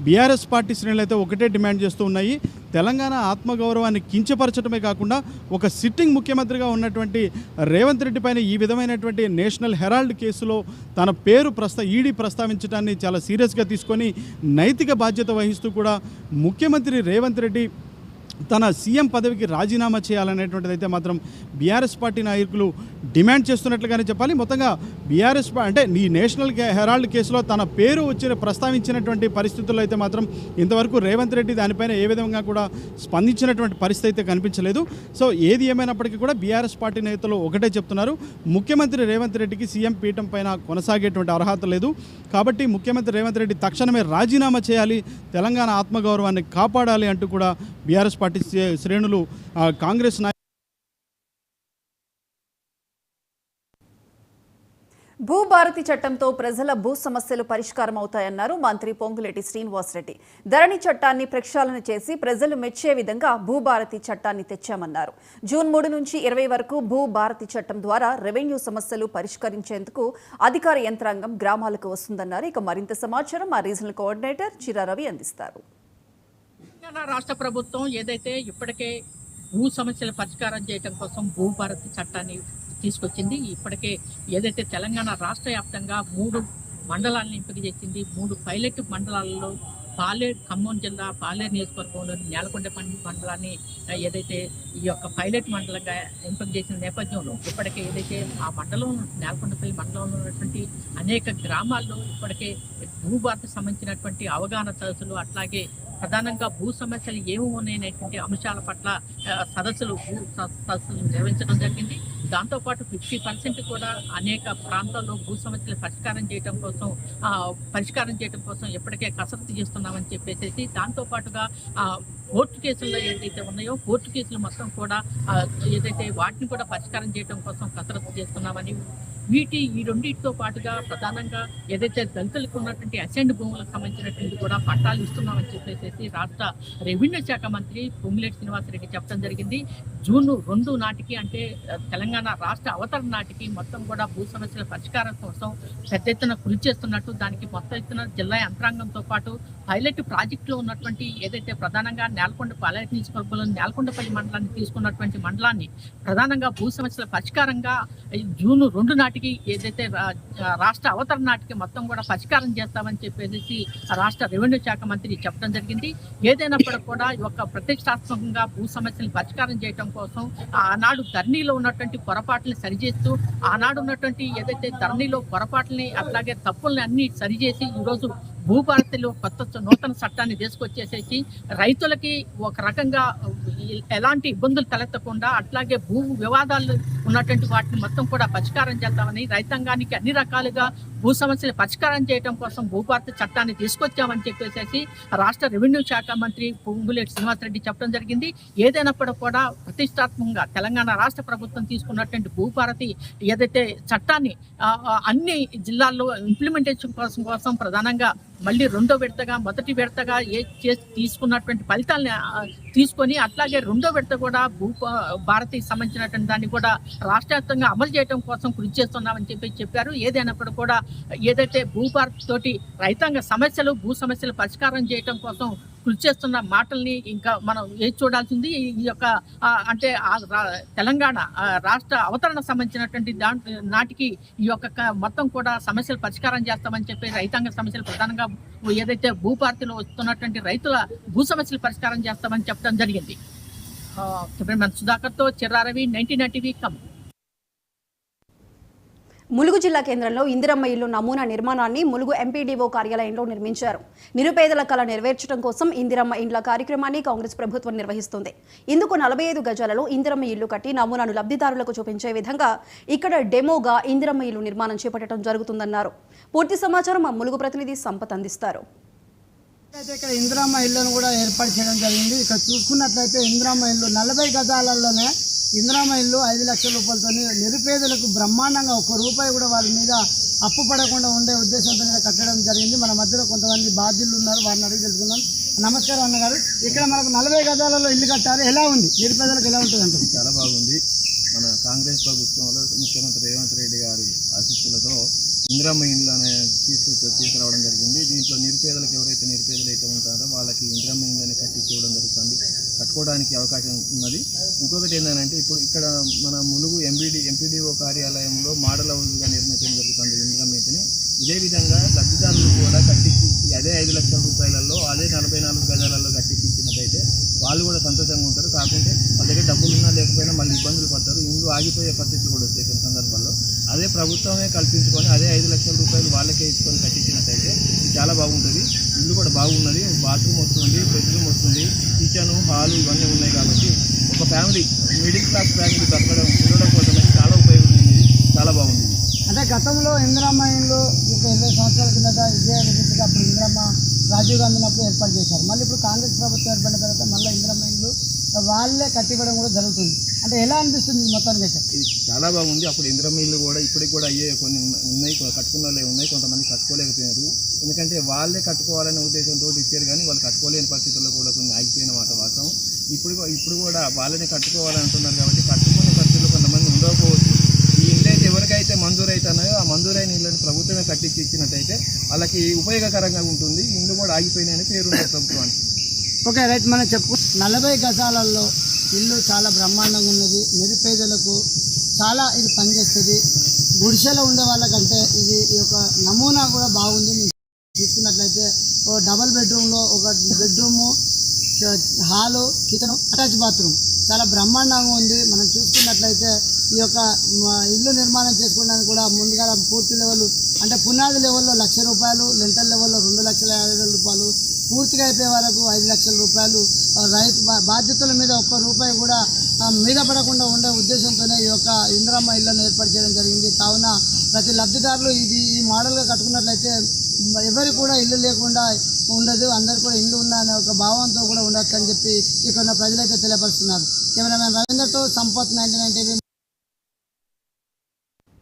బీఆర్ఎస్ పార్టీ శ్రేణులు అయితే ఒకటే డిమాండ్ చేస్తూ ఉన్నాయి, తెలంగాణ ఆత్మగౌరవాన్ని కించపరచడమే కాకుండా ఒక సిట్టింగ్ ముఖ్యమంత్రిగా ఉన్నటువంటి రేవంత్ రెడ్డి పైన ఈ విధమైనటువంటి నేషనల్ హెరాల్డ్ కేసులో తన పేరు ఈడీ ప్రస్తావించడాన్ని చాలా సీరియస్గా తీసుకొని నైతిక బాధ్యత వహిస్తూ కూడా ముఖ్యమంత్రి రేవంత్ రెడ్డి తన సీఎం పదవికి రాజీనామా చేయాలనేటువంటిది అయితే మాత్రం బీఆర్ఎస్ పార్టీ నాయకులు డిమాండ్ చేస్తున్నట్లుగానే చెప్పాలి. మొత్తంగా బీఆర్ఎస్ అంటే ఈ నేషనల్ హెరాల్డ్ కేసులో తన పేరు ప్రస్తావించినటువంటి పరిస్థితుల్లో అయితే మాత్రం ఇంతవరకు రేవంత్ రెడ్డి దానిపైన ఏ విధంగా కూడా స్పందించినటువంటి పరిస్థితి అయితే కనిపించలేదు. సో ఏది ఏమైనప్పటికీ కూడా బీఆర్ఎస్ పార్టీ నేతలు ఒకటే చెప్తున్నారు, ముఖ్యమంత్రి రేవంత్ రెడ్డికి సీఎం పీఠం పైన కొనసాగేటువంటి అర్హత లేదు, కాబట్టి ముఖ్యమంత్రి రేవంత్ రెడ్డి తక్షణమే రాజీనామా చేయాలి, తెలంగాణ ఆత్మగౌరవాన్ని కాపాడాలి అంటూ కూడా బీఆర్ఎస్ పార్టీ శ్రేణులు కాంగ్రెస్ భూభారతి చట్టంతో ప్రజల భూ సమస్యలు పరిష్కారం అవుతాయన్నారు మంత్రి పొంగులేటి శ్రీనివాసరెడ్డి. ధరణి చట్టాన్ని ప్రక్షాళన చేసి ప్రజలు మెచ్చే విధంగా భూభారతి చట్టాన్ని తెచ్చామన్నారు. జూన్ 3 నుంచి 20 వరకు భూభారతి చట్టం ద్వారా రెవెన్యూ సమస్యలు పరిష్కరించేందుకు అధికార యంత్రాంగం గ్రామాలకు వస్తుందన్నారు. ఇక మరింత సమాచారం మా రీజనల్ కోఆర్డినేటర్ చిరా రవి అందిస్తారు. తెలంగాణ రాష్ట్ర ప్రభుత్వం ఏదైతే ఇప్పటికే భూ సమస్యల పరిష్కారం చేయడం కోసం భూభారతి చట్టాన్ని తీసుకొచ్చింది, ఇప్పటికే ఏదైతే తెలంగాణ రాష్ట్ర వ్యాప్తంగా 3 మండలాలను ఎంపిక చేసింది, 3 పైలట్ మండలాల్లో ఖమ్మం జిల్లా పాలేరు నియోజకవర్గంలోని నేలకొండ మండలాన్ని ఏదైతే ఈ యొక్క పైలట్ మండలంగా ఎంపిక చేసిన నేపథ్యంలో ఇప్పటికే ఏదైతే ఆ మండలం నేలకొండపల్లి మండలంలో ఉన్నటువంటి అనేక గ్రామాల్లో ఇప్పటికే భూభారతకు సంబంధించినటువంటి అవగాహన సదస్సులు, అట్లాగే ప్రధానంగా భూ సమస్యలు ఏమి ఉన్నాయనేటువంటి అంశాల పట్ల సదస్సులు నిర్వహించడం జరిగింది. దాంతోపాటు 50% కూడా అనేక ప్రాంతాల్లో భూ సమస్యలు పరిష్కారం చేయడం కోసం ఇప్పటికే కసరత్తు చేస్తున్నామని చెప్పేసి, దాంతోపాటుగా కోర్టు కేసుల్లో ఏదైతే ఉన్నాయో కోర్టు కేసులు మొత్తం కూడా ఏదైతే వాటిని కూడా పరిష్కారం చేయడం కోసం కసరత్తు చేస్తున్నామని, ఈ రెండింటితో పాటుగా ప్రధానంగా ఏదైతే దళితులకు ఉన్నటువంటి అసెండ్ భూములకు సంబంధించినటువంటి కూడా పట్టాలు ఇస్తున్నామని చెప్పేసి రాష్ట్ర రెవెన్యూ శాఖ మంత్రి పొంగులేటి శ్రీనివాసరెడ్డి చెప్పడం జరిగింది. జూన్ 2 నాటికి, అంటే తెలంగాణ రాష్ట్ర అవతరణ నాటికి మొత్తం కూడా భూ సమస్యల పరిష్కారం కోసం పెద్ద ఎత్తున కృషి చేస్తున్నట్టు, దానికి మొత్తం ఎత్తున జిల్లా యంత్రాంగంతో పాటు పైలట్ ప్రాజెక్టులో ఉన్నటువంటి ఏదైతే ప్రధానంగా నేలకొండ పాలేరు నియోజకవర్గంలో నేలకొండపల్లి మండలాన్ని తీసుకున్నటువంటి మండలాన్ని ప్రధానంగా భూ సమస్యల పరిష్కారంగా జూన్ 2 నాటికి ఏదైతే రాష్ట్ర అవతరణ నాటికి మొత్తం కూడా పరిష్కారం చేస్తామని చెప్పేసి రాష్ట్ర రెవెన్యూ శాఖ మంత్రి చెప్పడం జరిగింది. ఏదైనప్పటికీ కూడా ఈ యొక్క ప్రతిష్టాత్మకంగా భూ సమస్యలను పరిష్కారం చేయడం కోసం ఆనాడు ధరణిలో ఉన్నటువంటి పొరపాట్లని సరిచేస్తూ, ఆనాడు ఉన్నటువంటి ఏదైతే ధరణిలో పొరపాట్లని అట్లాగే తప్పుల్ని అన్ని సరిచేసి ఈరోజు భూభారతిలో కొత్త నూతన చట్టాన్ని తీసుకొచ్చేసేసి రైతులకి ఒక రకంగా ఎలాంటి ఇబ్బందులు తలెత్తకుండా, అట్లాగే భూ వివాదాలు ఉన్నటువంటి వాటిని మొత్తం కూడా పరిష్కారం చేద్దామని, రైతాంగానికి అన్ని రకాలుగా భూ సమస్యలు పరిష్కారం చేయడం కోసం భూభారతి చట్టాన్ని తీసుకొచ్చామని చెప్పేసి రాష్ట్ర రెవెన్యూ శాఖ మంత్రి పొంగులేటి శ్రీనివాసరెడ్డి చెప్పడం జరిగింది. ఏదైనప్పటికీ కూడా ప్రతిష్టాత్మకంగా తెలంగాణ రాష్ట్ర ప్రభుత్వం తీసుకున్నటువంటి భూభారతి ఏదైతే చట్టాన్ని అన్ని జిల్లాల్లో ఇంప్లిమెంటేషన్ కోసం ప్రధానంగా మళ్ళీ రెండో విడతగా మొదటి విడతగా తీసుకున్నటువంటి ఫలితాలని తీసుకొని, అట్లాగే రెండో విడత కూడా భారతికి సంబంధించినటువంటి దాన్ని కూడా రాష్ట్ర వ్యాప్తంగా అమలు చేయడం కోసం కృషి చేస్తున్నామని చెప్పారు. ఏదైనప్పుడు కూడా ఏదైతే భూభారతి తోటి రైతాంగ సమస్యలు, భూ సమస్యలు పరిష్కారం చేయడం కోసం కృషి చేస్తున్న మాటల్ని ఇంకా మనం ఏది చూడాల్సింది. ఈ యొక్క అంటే తెలంగాణ రాష్ట్ర అవతరణ సంబంధించినటువంటి నాటికి ఈ యొక్క మొత్తం కూడా సమస్యలు పరిష్కారం చేస్తామని చెప్పి రైతాంగ సమస్యలు ప్రధానంగా ఏదైతే భూభారతిలో వస్తున్నటువంటి రైతుల భూ సమస్యలు పరిష్కారం చేస్తామని చెప్పడం జరిగింది. సుధాకర్తో చిర్రారవి, 99 టీవీ ఖమ్మం. ములుగు జిల్లా కేంద్రంలో ఇందిరమ్మ ఇల్లు నమూనా నిర్మాణాన్ని ములుగు ఎంపీడీఓ కార్యాలయంలో నిర్మించారు. నిరుపేదల కళ నెరవేర్చడం కోసం ఇందిరమ్మ ఇండ్ల కార్యక్రమాన్ని కాంగ్రెస్ ప్రభుత్వం నిర్వహిస్తుంది. ఇందుకు 45 గజాలలో ఇందిరమ్మ ఇల్లు కట్టి నమూనాను లబ్ధిదారులకు చూపించే విధంగా ఇక్కడ డెమోగా ఇందిరమ్మ ఇల్లు నిర్మాణం చేపట్టడం జరుగుతుందన్నారు. పూర్తి సమాచారం మా ములుగు ప్రతినిధి సంపత్ అందిస్తారు. అయితే ఇక్కడ ఇందిరమ్మ ఇల్లును కూడా ఏర్పాటు చేయడం జరిగింది. ఇక్కడ చూసుకున్నట్లయితే ఇందిరమ్మ ఇల్లు 40 గజాలలోనే ఇందిరమ్మ ఇల్లు 5 లక్షల రూపాయలతో నిరుపేదలకు బ్రహ్మాండంగా ₹1 కూడా వాళ్ళ మీద అప్పు పడకుండా ఉండే ఉద్దేశంతో కట్టడం జరిగింది. మన మధ్యలో కొంతమంది బాధ్యులు ఉన్నారు, వారిని అడిగి తెలుసుకున్నాం. నమస్కారం అన్నగారు, ఇక్కడ మనకు 40 గజాలలో ఇల్లు కట్టారు, ఎలా ఉంది? నిరుపేదలకు ఎలా ఉంటుంది అంటే? చాలా బాగుంది. మన కాంగ్రెస్ ప్రభుత్వంలో ముఖ్యమంత్రి రేవంత్ రెడ్డి గారి ఆశీస్సులతో ఇందిరమ్మ ఇండ్లు తీసుకురావడం జరిగింది. దీంట్లో నిరుపేదలకు ఎవరైతే నిరుపేదలు అయితే ఉంటారో వాళ్ళకి ఇందిరమ్మ ఇండ్లని కట్టించి ఇవ్వడం జరుగుతుంది. కట్టుకోవడానికి అవకాశం ఉన్నది. ఇంకొకటి ఏంటంటే ఇప్పుడు ఇక్కడ మన ములుగు ఎంపీడీఓ కార్యాలయంలో మోడల్ హౌస్గా నిర్మించడం జరుగుతుంది ఇందిరమ్మ ఇంటిని. ఇదే విధంగా లబ్ధిదారులు కూడా కట్టించి అదే 5 లక్షల రూపాయలలో అదే 44 గజాలలో కట్టించినట్టయితే వాళ్ళు కూడా సంతోషంగా ఉంటారు. కాకుంటే వాళ్ళ దగ్గర డబ్బులు ఉన్నా లేకపోయినా మళ్ళీ ఇబ్బందులు పడతారు, ఇల్లు ఆగిపోయే పరిస్థితులు కూడా వస్తాయి కొన్ని సందర్భాల్లో. అదే ప్రభుత్వమే కల్పించుకొని అదే 5 లక్షల రూపాయలు వాళ్ళకే ఇచ్చుకొని కట్టించినట్టయితే చాలా బాగుంటుంది. ఇల్లు కూడా బాగున్నది, బాత్రూమ్ వస్తుంది, బెడ్రూమ్ వస్తుంది, కిచెన్, హాలు ఇవన్నీ ఉన్నాయి. కాబట్టి ఒక ఫ్యామిలీ, మిడిల్ క్లాస్ ఫ్యామిలీ ఉండడం కోసం చాలా ఉపయోగపడుతుంది, చాలా బాగుంది. అంటే గతంలో ఇందిరమ్మ ఇల్లు 20 సంవత్సరాల కిందట ఇదే విధంగా అప్పుడు ఇందిరమ్మ రాజీవ్ గాంధీ ఉన్నప్పుడు ఏర్పాటు చేశారు. మళ్ళీ ఇప్పుడు కాంగ్రెస్ ప్రభుత్వం ఏర్పడిన తర్వాత మళ్ళీ ఇందిరమ్మ ఇల్లు వాళ్ళే కట్టివ్వడం కూడా జరుగుతుంది. అంటే ఎలా అనిపిస్తుంది మొత్తానికి? అయితే ఇది చాలా బాగుంది. అప్పుడు ఇందిరమ్మ ఇల్లు కూడా ఇప్పటికి కూడా అయ్యే కొన్ని ఉన్నాయి, కట్టుకున్న వాళ్ళే ఉన్నాయి, కొంతమంది కట్టుకోలేకపోయారు. ఎందుకంటే వాళ్ళే కట్టుకోవాలనే ఉద్దేశంతో ఇచ్చారు, కానీ వాళ్ళు కట్టుకోలేని పరిస్థితుల్లో కూడా కొన్ని ఆగిపోయిన మాట వాస్తవం. ఇప్పుడు కూడా వాళ్ళని కట్టుకోవాలంటున్నారు. కాబట్టి కట్టుకునే పరిస్థితుల్లో కొంతమంది ఉండకపోవచ్చు. ఈ ఇల్లు అయితే ఎవరికైతే మంజూరు అవుతున్నాయో ఆ మంజూరైన ఇళ్ళని ప్రభుత్వమే కట్టించి ఇచ్చినట్టయితే వాళ్ళకి ఉపయోగకరంగా ఉంటుంది. ఇల్లు కూడా ఆగిపోయినాయని పేరుండే ప్రభుత్వానికి. Okay, right. మనం చెప్పు 40 గజాలలో ఇల్లు చాలా బ్రహ్మాండంగా ఉన్నది. నిరుపేదలకు చాలా ఇది పనిచేస్తుంది. గుడిసెలో ఉండే వాళ్ళకంటే ఇది ఈ యొక్క నమూనా కూడా బాగుంది. చూసుకున్నట్లయితే ఓ డబల్ బెడ్రూమ్లో ఒక bedroom, hall, kitchen, attach bathroom చాలా బ్రహ్మాండంగా ఉంది. మనం చూసుకున్నట్లయితే ఈ యొక్క ఇల్లు నిర్మాణం చేసుకోవడానికి కూడా ముందుగా పూర్తి లెవెల్ అంటే పునాది లెవెల్లో 1,00,000 రూపాయలు, లెంటల్ లెవెల్లో 2,50,000 రూపాయలు, పూర్తిగా అయిపోయే వరకు 5,00,000 రూపాయలు. రైతు బాధ్యతల మీద ఒక్క రూపాయి కూడా మీద పడకుండా ఉండే ఉద్దేశంతోనే ఈ యొక్క ఇందిరమ్మ ఇళ్లను ఏర్పాటు చేయడం జరిగింది. కావున ప్రతి లబ్ధిదారులు ఈ మోడల్గా కట్టుకున్నట్లయితే ఎవరికి కూడా ఇల్లు లేకుండా ఉండదు, అందరు కూడా ఇల్లు ఉన్న అనే ఒక భావంతో కూడా ఉండొచ్చు అని చెప్పి ఇక్కడ ఉన్న ప్రజలైతే తెలియపరుస్తున్నారు. కెమెరామెన్ రవీందర్తో సంపత్, 99 టీవీ.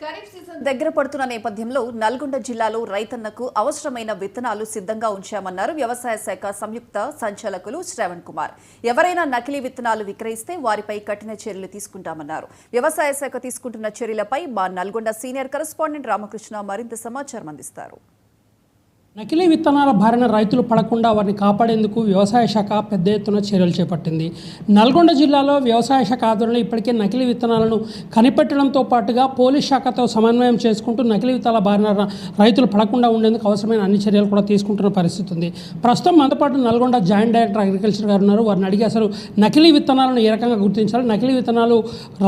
ఖరీఫ్ సీజన్ దగ్గర పడుతున్న నేపథ్యంలో నల్గొండ జిల్లాలో రైతన్నకు అవసరమైన విత్తనాలు సిద్ధంగా ఉంచామన్నారు వ్యవసాయ శాఖ సంయుక్త సంచాలకులు శ్రవణ్ కుమార్. ఎవరైనా నకిలీ విత్తనాలు విక్రయిస్తే వారిపై కఠిన చర్యలు తీసుకుంటామన్నారు. వ్యవసాయ శాఖ తీసుకుంటున్న చర్యలపై మా నల్గొండ సీనియర్ కరెస్పాండెంట్ రామకృష్ణ మరింత సమాచారం అందిస్తారు. నకిలీ విత్తనాల బారిన రైతులు పడకుండా వారిని కాపాడేందుకు వ్యవసాయ శాఖ పెద్ద ఎత్తున చర్యలు చేపట్టింది. నల్గొండ జిల్లాలో వ్యవసాయ శాఖ ఆధ్వర్యంలో ఇప్పటికే నకిలీ విత్తనాలను కనిపెట్టడంతో పాటుగా పోలీస్ శాఖతో సమన్వయం చేసుకుంటూ నకిలీ విత్తనాల బారిన రైతులు పడకుండా ఉండేందుకు అవసరమైన అన్ని చర్యలు కూడా తీసుకుంటున్న పరిస్థితి ఉంది. ప్రస్తుతం మనతో పాటు నల్గొండ జాయింట్ డైరెక్టర్ అగ్రికల్చర్ గారు ఉన్నారు. వారిని అడిగి అసలు నకిలీ విత్తనాలను ఏ రకంగా గుర్తించాలి, నకిలీ విత్తనాలు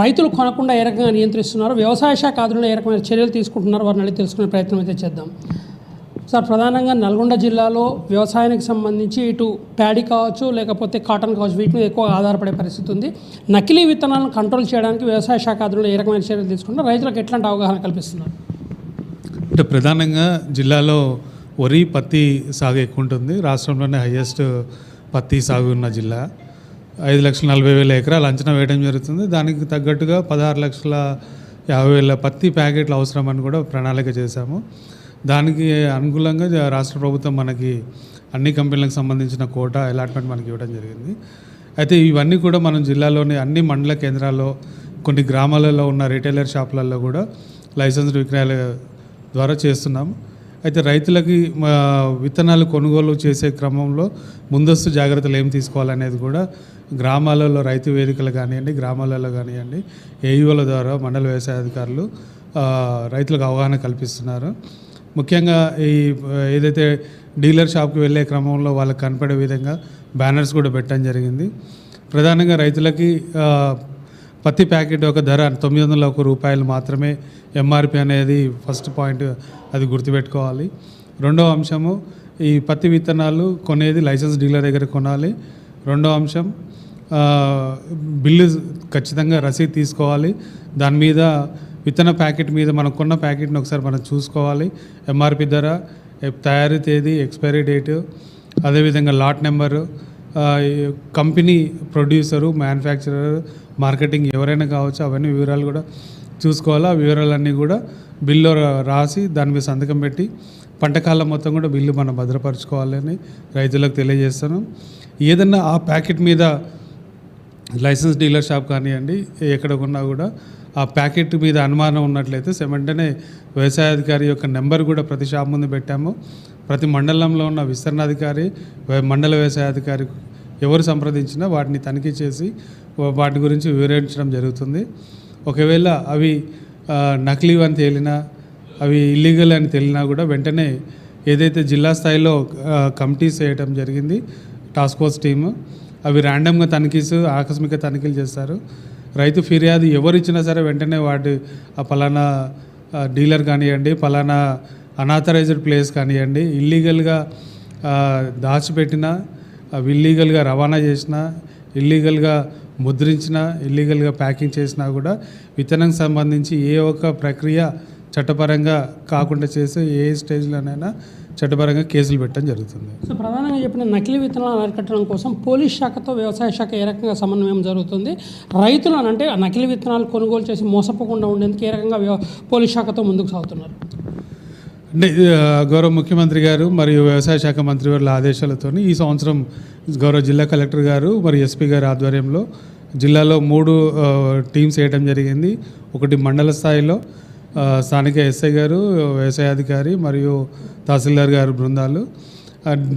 రైతులు కొనకుండా ఏ రకంగా నియంత్రిస్తున్నారు, వ్యవసాయ శాఖ ఆధ్వర్యంలో ఏ రకమైన చర్యలు తీసుకుంటున్నారు, వారిని అడిగి తెలుసుకునే ప్రయత్నం అయితే చేద్దాం. సార్, ప్రధానంగా నల్గొండ జిల్లాలో వ్యవసాయానికి సంబంధించి ఇటు ప్యాడీ కావచ్చు లేకపోతే కాటన్ కావచ్చు వీటి మీద ఎక్కువ ఆధారపడే పరిస్థితి ఉంది. నకిలీ విత్తనాలను కంట్రోల్ చేయడానికి వ్యవసాయ శాఖ ఆధ్వర్యంలో ఏ రకమైన చర్యలు తీసుకుంటారు, రైతులకు ఎట్లాంటి అవగాహన కల్పిస్తున్నారు? అంటే ప్రధానంగా జిల్లాలో వరి, పత్తి సాగు ఎక్కువ ఉంటుంది. రాష్ట్రంలోనే హైయెస్ట్ పత్తి సాగు ఉన్న జిల్లా. 5,40,000 ఎకరాలు అంచనా వేయడం జరుగుతుంది. దానికి తగ్గట్టుగా 16,50,000 పత్తి ప్యాకెట్లు అవసరమని కూడా ప్రణాళిక చేశాము. దానికి అనుకూలంగా రాష్ట్ర ప్రభుత్వం మనకి అన్ని కంపెనీలకు సంబంధించిన కోటా అలాట్మెంట్ మనకి ఇవ్వడం జరిగింది. అయితే ఇవన్నీ కూడా మనం జిల్లాలోని అన్ని మండల కేంద్రాల్లో, కొన్ని గ్రామాలలో ఉన్న రిటైలర్ షాపులలో కూడా లైసెన్స్డ్ విక్రయాల ద్వారా చేస్తున్నాము. అయితే రైతులకి విత్తనాలు కొనుగోలు చేసే క్రమంలో ముందస్తు జాగ్రత్తలు ఏం తీసుకోవాలనేది కూడా గ్రామాలలో రైతు వేదికలు కానివ్వండి, గ్రామాలలో కానివ్వండి, ఏఈఓల ద్వారా మండల వ్యవసాయ అధికారులు రైతులకు అవగాహన కల్పిస్తున్నారు. ముఖ్యంగా ఏదైతే డీలర్ షాప్కి వెళ్ళే క్రమంలో వాళ్ళకి కనపడే విధంగా బ్యానర్స్ కూడా పెట్టడం జరిగింది. ప్రధానంగా రైతులకి పత్తి ప్యాకెట్ ఒక ధర 901 రూపాయలు మాత్రమే ఎంఆర్పి అనేది ఫస్ట్ పాయింట్, అది గుర్తుపెట్టుకోవాలి. రెండో అంశము, ఈ పత్తి విత్తనాలు కొనేది లైసెన్స్ డీలర్ దగ్గర కొనాలి. రెండో అంశం, బిల్లు ఖచ్చితంగా రసీదు తీసుకోవాలి. దాని మీద విత్తన ప్యాకెట్ మీద మనం కొన్న ప్యాకెట్ని ఒకసారి మనం చూసుకోవాలి. ఎంఆర్పి ధర, తయారీ తేదీ, ఎక్స్పైరీ డేటు, అదేవిధంగా lot number, company producer, manufacturer, marketing ఎవరైనా కావచ్చు, అవన్నీ వివరాలు కూడా చూసుకోవాలి. ఆ వివరాలన్నీ కూడా బిల్లు రాసి దాని మీద సంతకం పెట్టి పంటకాలం మొత్తం కూడా బిల్లు మనం భద్రపరచుకోవాలని రైతులకు తెలియజేస్తున్నాం. ఏదన్నా ఆ ప్యాకెట్ మీద లైసెన్స్ డీలర్ షాప్ కానివ్వండి, ఎక్కడ కొన్నా కూడా ఆ ప్యాకెట్ మీద అనుమానం ఉన్నట్లయితే వెంటనే వ్యవసాయాధికారి యొక్క నెంబర్ కూడా ప్రతి షాప్ ముందు పెట్టాము. ప్రతి మండలంలో ఉన్న విస్తరణాధికారి, మండల వ్యవసాయాధికారి ఎవరు సంప్రదించినా వాటిని తనిఖీ చేసి వాటి గురించి వివరించడం జరుగుతుంది. ఒకవేళ అవి నకిలీ అని తేలినా, అవి ఇల్లీగల్ అని తేలినా కూడా వెంటనే ఏదైతే జిల్లా స్థాయిలో కమిటీస్ వేయడం జరిగింది, టాస్క్ ఫోర్స్ టీము, అవి ర్యాండమ్గా తనిఖీస్, ఆకస్మిక తనిఖీలు చేస్తారు. రైతు ఫిర్యాదు ఎవరు ఇచ్చినా సరే వెంటనే వాటి పలానా డీలర్ కానివ్వండి, పలానా అనాథరైజ్డ్ ప్లేస్ కానివ్వండి, ఇల్లీగల్గా దాచిపెట్టినా, ఇల్లీగల్గా రవాణా చేసినా, ఇల్లీగల్గా ముద్రించినా, ఇల్లీగల్గా ప్యాకింగ్ చేసినా కూడా విత్తనం సంబంధించి ఏ ఒక్క ప్రక్రియ చట్టపరంగా కాకుండా చేసే ఏ స్టేజ్లోనైనా చట్టపరంగా కేసులు పెట్టడం జరుగుతుంది. సో ప్రధానంగా చెప్పిన నకిలీ విత్తనాలు అరికట్టడం కోసం పోలీస్ శాఖతో వ్యవసాయ శాఖ ఏ రకంగా సమన్వయం జరుగుతుంది, రైతులను అంటే నకిలీ విత్తనాలు కొనుగోలు చేసి మోసపోకుండా ఉండేందుకు ఏ రకంగా పోలీస్ శాఖతో ముందుకు సాగుతున్నారు? అంటే గౌరవ ముఖ్యమంత్రి గారు మరియు వ్యవసాయ శాఖ మంత్రి వారి ఆదేశాలతో ఈ సంవత్సరం గౌరవ జిల్లా కలెక్టర్ గారు మరియు ఎస్పీ గారి ఆధ్వర్యంలో జిల్లాలో 3 టీమ్స్ వేయడం జరిగింది. ఒకటి మండల స్థాయిలో స్థానిక ఎస్ఐ గారు, వ్యవసాయాధికారి మరియు తహసీల్దార్ గారు బృందాలు,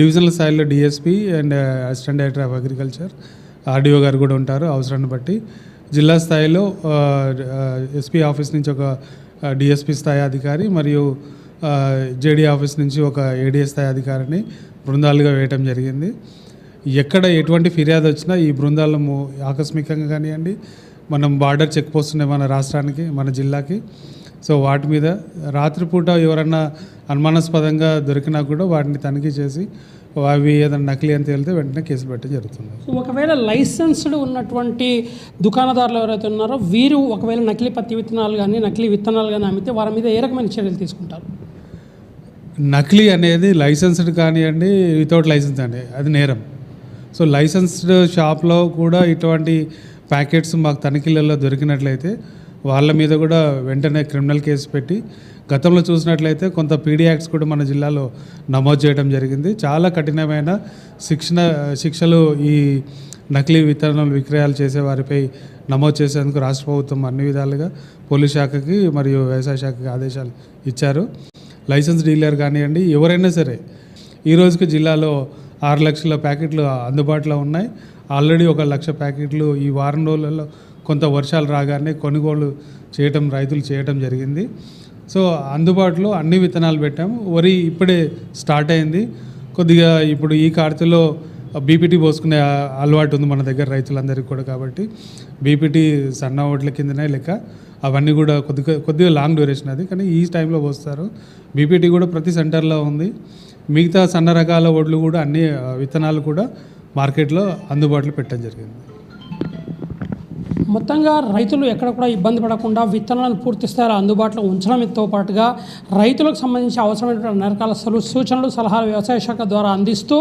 డివిజనల్ స్థాయిలో DSP and assistant director of agriculture, RDO గారు కూడా ఉంటారు అవసరాన్ని బట్టి. జిల్లా స్థాయిలో ఎస్పీ ఆఫీస్ నుంచి ఒక డిఎస్పీ స్థాయి అధికారి మరియు జేడీ ఆఫీస్ నుంచి ఒక ఏడీఎస్ స్థాయి అధికారిని బృందాలుగా వేయటం జరిగింది. ఎక్కడ ఎటువంటి ఫిర్యాదు వచ్చినా ఈ బృందాలను ఆకస్మికంగా కానివ్వండి, మనం బార్డర్ చెక్ పోస్ట్ ఉన్నాయి మన రాష్ట్రానికి, మన జిల్లాకి. సో వాటి మీద రాత్రిపూట ఎవరన్నా అనుమానాస్పదంగా దొరికినా కూడా వాటిని తనిఖీ చేసి అవి ఏదైనా నకిలీ అని తేలితే వెంటనే కేసులు పెట్టడం జరుగుతుంది. సో ఒకవేళ లైసెన్స్డ్ ఉన్నటువంటి దుకాణదారులు ఎవరైతే ఉన్నారో వీరు ఒకవేళ నకిలీ పత్తి విత్తనాలు కానీ నకిలీ విత్తనాలు కానీ అమ్మితే వారి మీద ఏ రకమైన చర్యలు తీసుకుంటారు? నకిలీ అనేది లైసెన్స్డ్ కానివ్వండి, వితౌట్ లైసెన్స్ అండి, అది నేరం. సో లైసెన్స్డ్ షాప్లో కూడా ఇటువంటి ప్యాకెట్స్ మాకు తనిఖీలలో దొరికినట్లయితే వాళ్ళ మీద కూడా వెంటనే క్రిమినల్ కేసు పెట్టి, గతంలో చూసినట్లయితే కొంత పీడీ యాక్ట్స్ కూడా మన జిల్లాలో నమోదు చేయడం జరిగింది. చాలా కఠినమైన శిక్షలు ఈ నకిలీ విత్తనాలు విక్రయాలు చేసే వారిపై నమోదు చేసేందుకు రాష్ట్ర ప్రభుత్వం అన్ని విధాలుగా పోలీస్ శాఖకి మరియు వ్యవసాయ శాఖకి ఆదేశాలు ఇచ్చారు. లైసెన్స్ డీలర్ కానివ్వండి, ఎవరైనా సరే ఈ రోజుకి జిల్లాలో 6 లక్షల ప్యాకెట్లు అందుబాటులో ఉన్నాయి. ఆల్రెడీ 1 లక్ష ప్యాకెట్లు ఈ వారం రోజులలో కొంత వర్షాలు రాగానే కొనుగోలు చేయటం రైతులు చేయటం జరిగింది. సో అందుబాటులో అన్ని విత్తనాలు పెట్టాము. వరి ఇప్పుడే స్టార్ట్ అయింది. కొద్దిగా ఇప్పుడు ఈ కార్తెలో బీపీటీ పోసుకునే అలవాటు ఉంది మన దగ్గర రైతులందరికీ కూడా. కాబట్టి బీపీటీ సన్న ఓట్ల కిందనే లెక్క. అవన్నీ కూడా కొద్దిగా లాంగ్ డ్యూరేషన్ అది, కానీ ఈ టైంలో పోస్తారు. బీపీటీ కూడా ప్రతి సెంటర్లో ఉంది. మిగతా సన్న రకాల ఓట్లు కూడా అన్ని విత్తనాలు కూడా మార్కెట్లో అందుబాటులో పెట్టడం జరిగింది. మొత్తంగా రైతులు ఎక్కడ కూడా ఇబ్బంది పడకుండా విత్తనాలను పూర్తి స్థాయిలో అందుబాటులో ఉంచడంతో పాటుగా రైతులకు సంబంధించి అవసరమైనటువంటి రకాల సూచనలు సలహాలు వ్యవసాయ శాఖ ద్వారా అందిస్తూ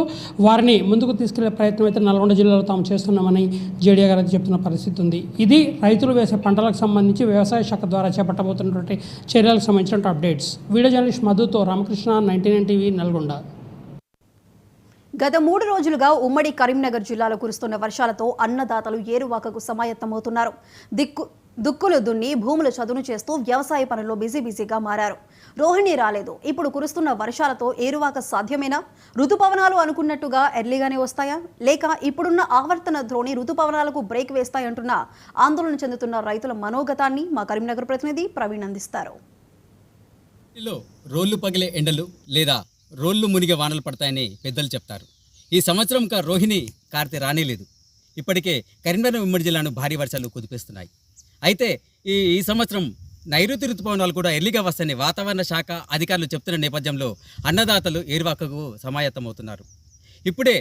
వారిని ముందుకు తీసుకెళ్లే ప్రయత్నం అయితే నల్గొండ జిల్లాలో తాము చేస్తున్నామని జేడీ గారు అయితే చెప్తున్న పరిస్థితి ఉంది. ఇది రైతులు వేసే పంటలకు సంబంధించి వ్యవసాయ శాఖ ద్వారా చేపట్టబోతున్నటువంటి చర్యలకు సంబంధించిన అప్డేట్స్. వీడియో జర్నలిస్ట్ మధుతో రామకృష్ణ, 99 టీవీ, నల్గొండ. గత 3 రోజులుగా ఉమ్మడి కరీంనగర్ జిల్లాలో కురుస్తున్న వర్షాలతో అన్నదాతలు ఏరువాకకు సమాయత్తమవుతున్నారు. దుక్కులు దున్ని భూములు చదును చేస్తూ వ్యవసాయ పనుల్లో బిజీగా మారారు. రోహిణి రాలేదు. ఇప్పుడు కురుస్తున్న వర్షాలతో ఏరువాక సాధ్యమేనా? ఋతుపవనాలు అనుకున్నట్టుగా ఎర్లీగానే వస్తాయా, లేక ఇప్పుడున్న ఆవర్తన ద్రోణి ఋతుపవనాలకు బ్రేక్ వేస్తాయంటున్న ఆందోళన చెందుతున్న రైతుల మనోగతాన్ని మా కరీంనగర్ ప్రతినిధి ప్రవీణ్ అందిస్తారు. రోళ్లు పగిలే ఎండలు లేదా రోళ్లు మునిగే వానలు పడతాయని పెద్దలు చెప్తారు. ఈ సంవత్సరం రోహిణి కార్తె రానేలేదు. ఇప్పటికే కరీంనగర్ ఉమ్మడి జిల్లాను భారీ వర్షాలు కుదిపేస్తున్నాయి. అయితే ఈ సంవత్సరం నైరుతి ఋతుపవనాలు కూడా ఎర్లీగా వస్తాయని వాతావరణ శాఖ అధికారులు చెప్తున్న నేపథ్యంలో అన్నదాతలు ఏరువాకకు సమాయత్తమవుతున్నారు. ఇప్పుడే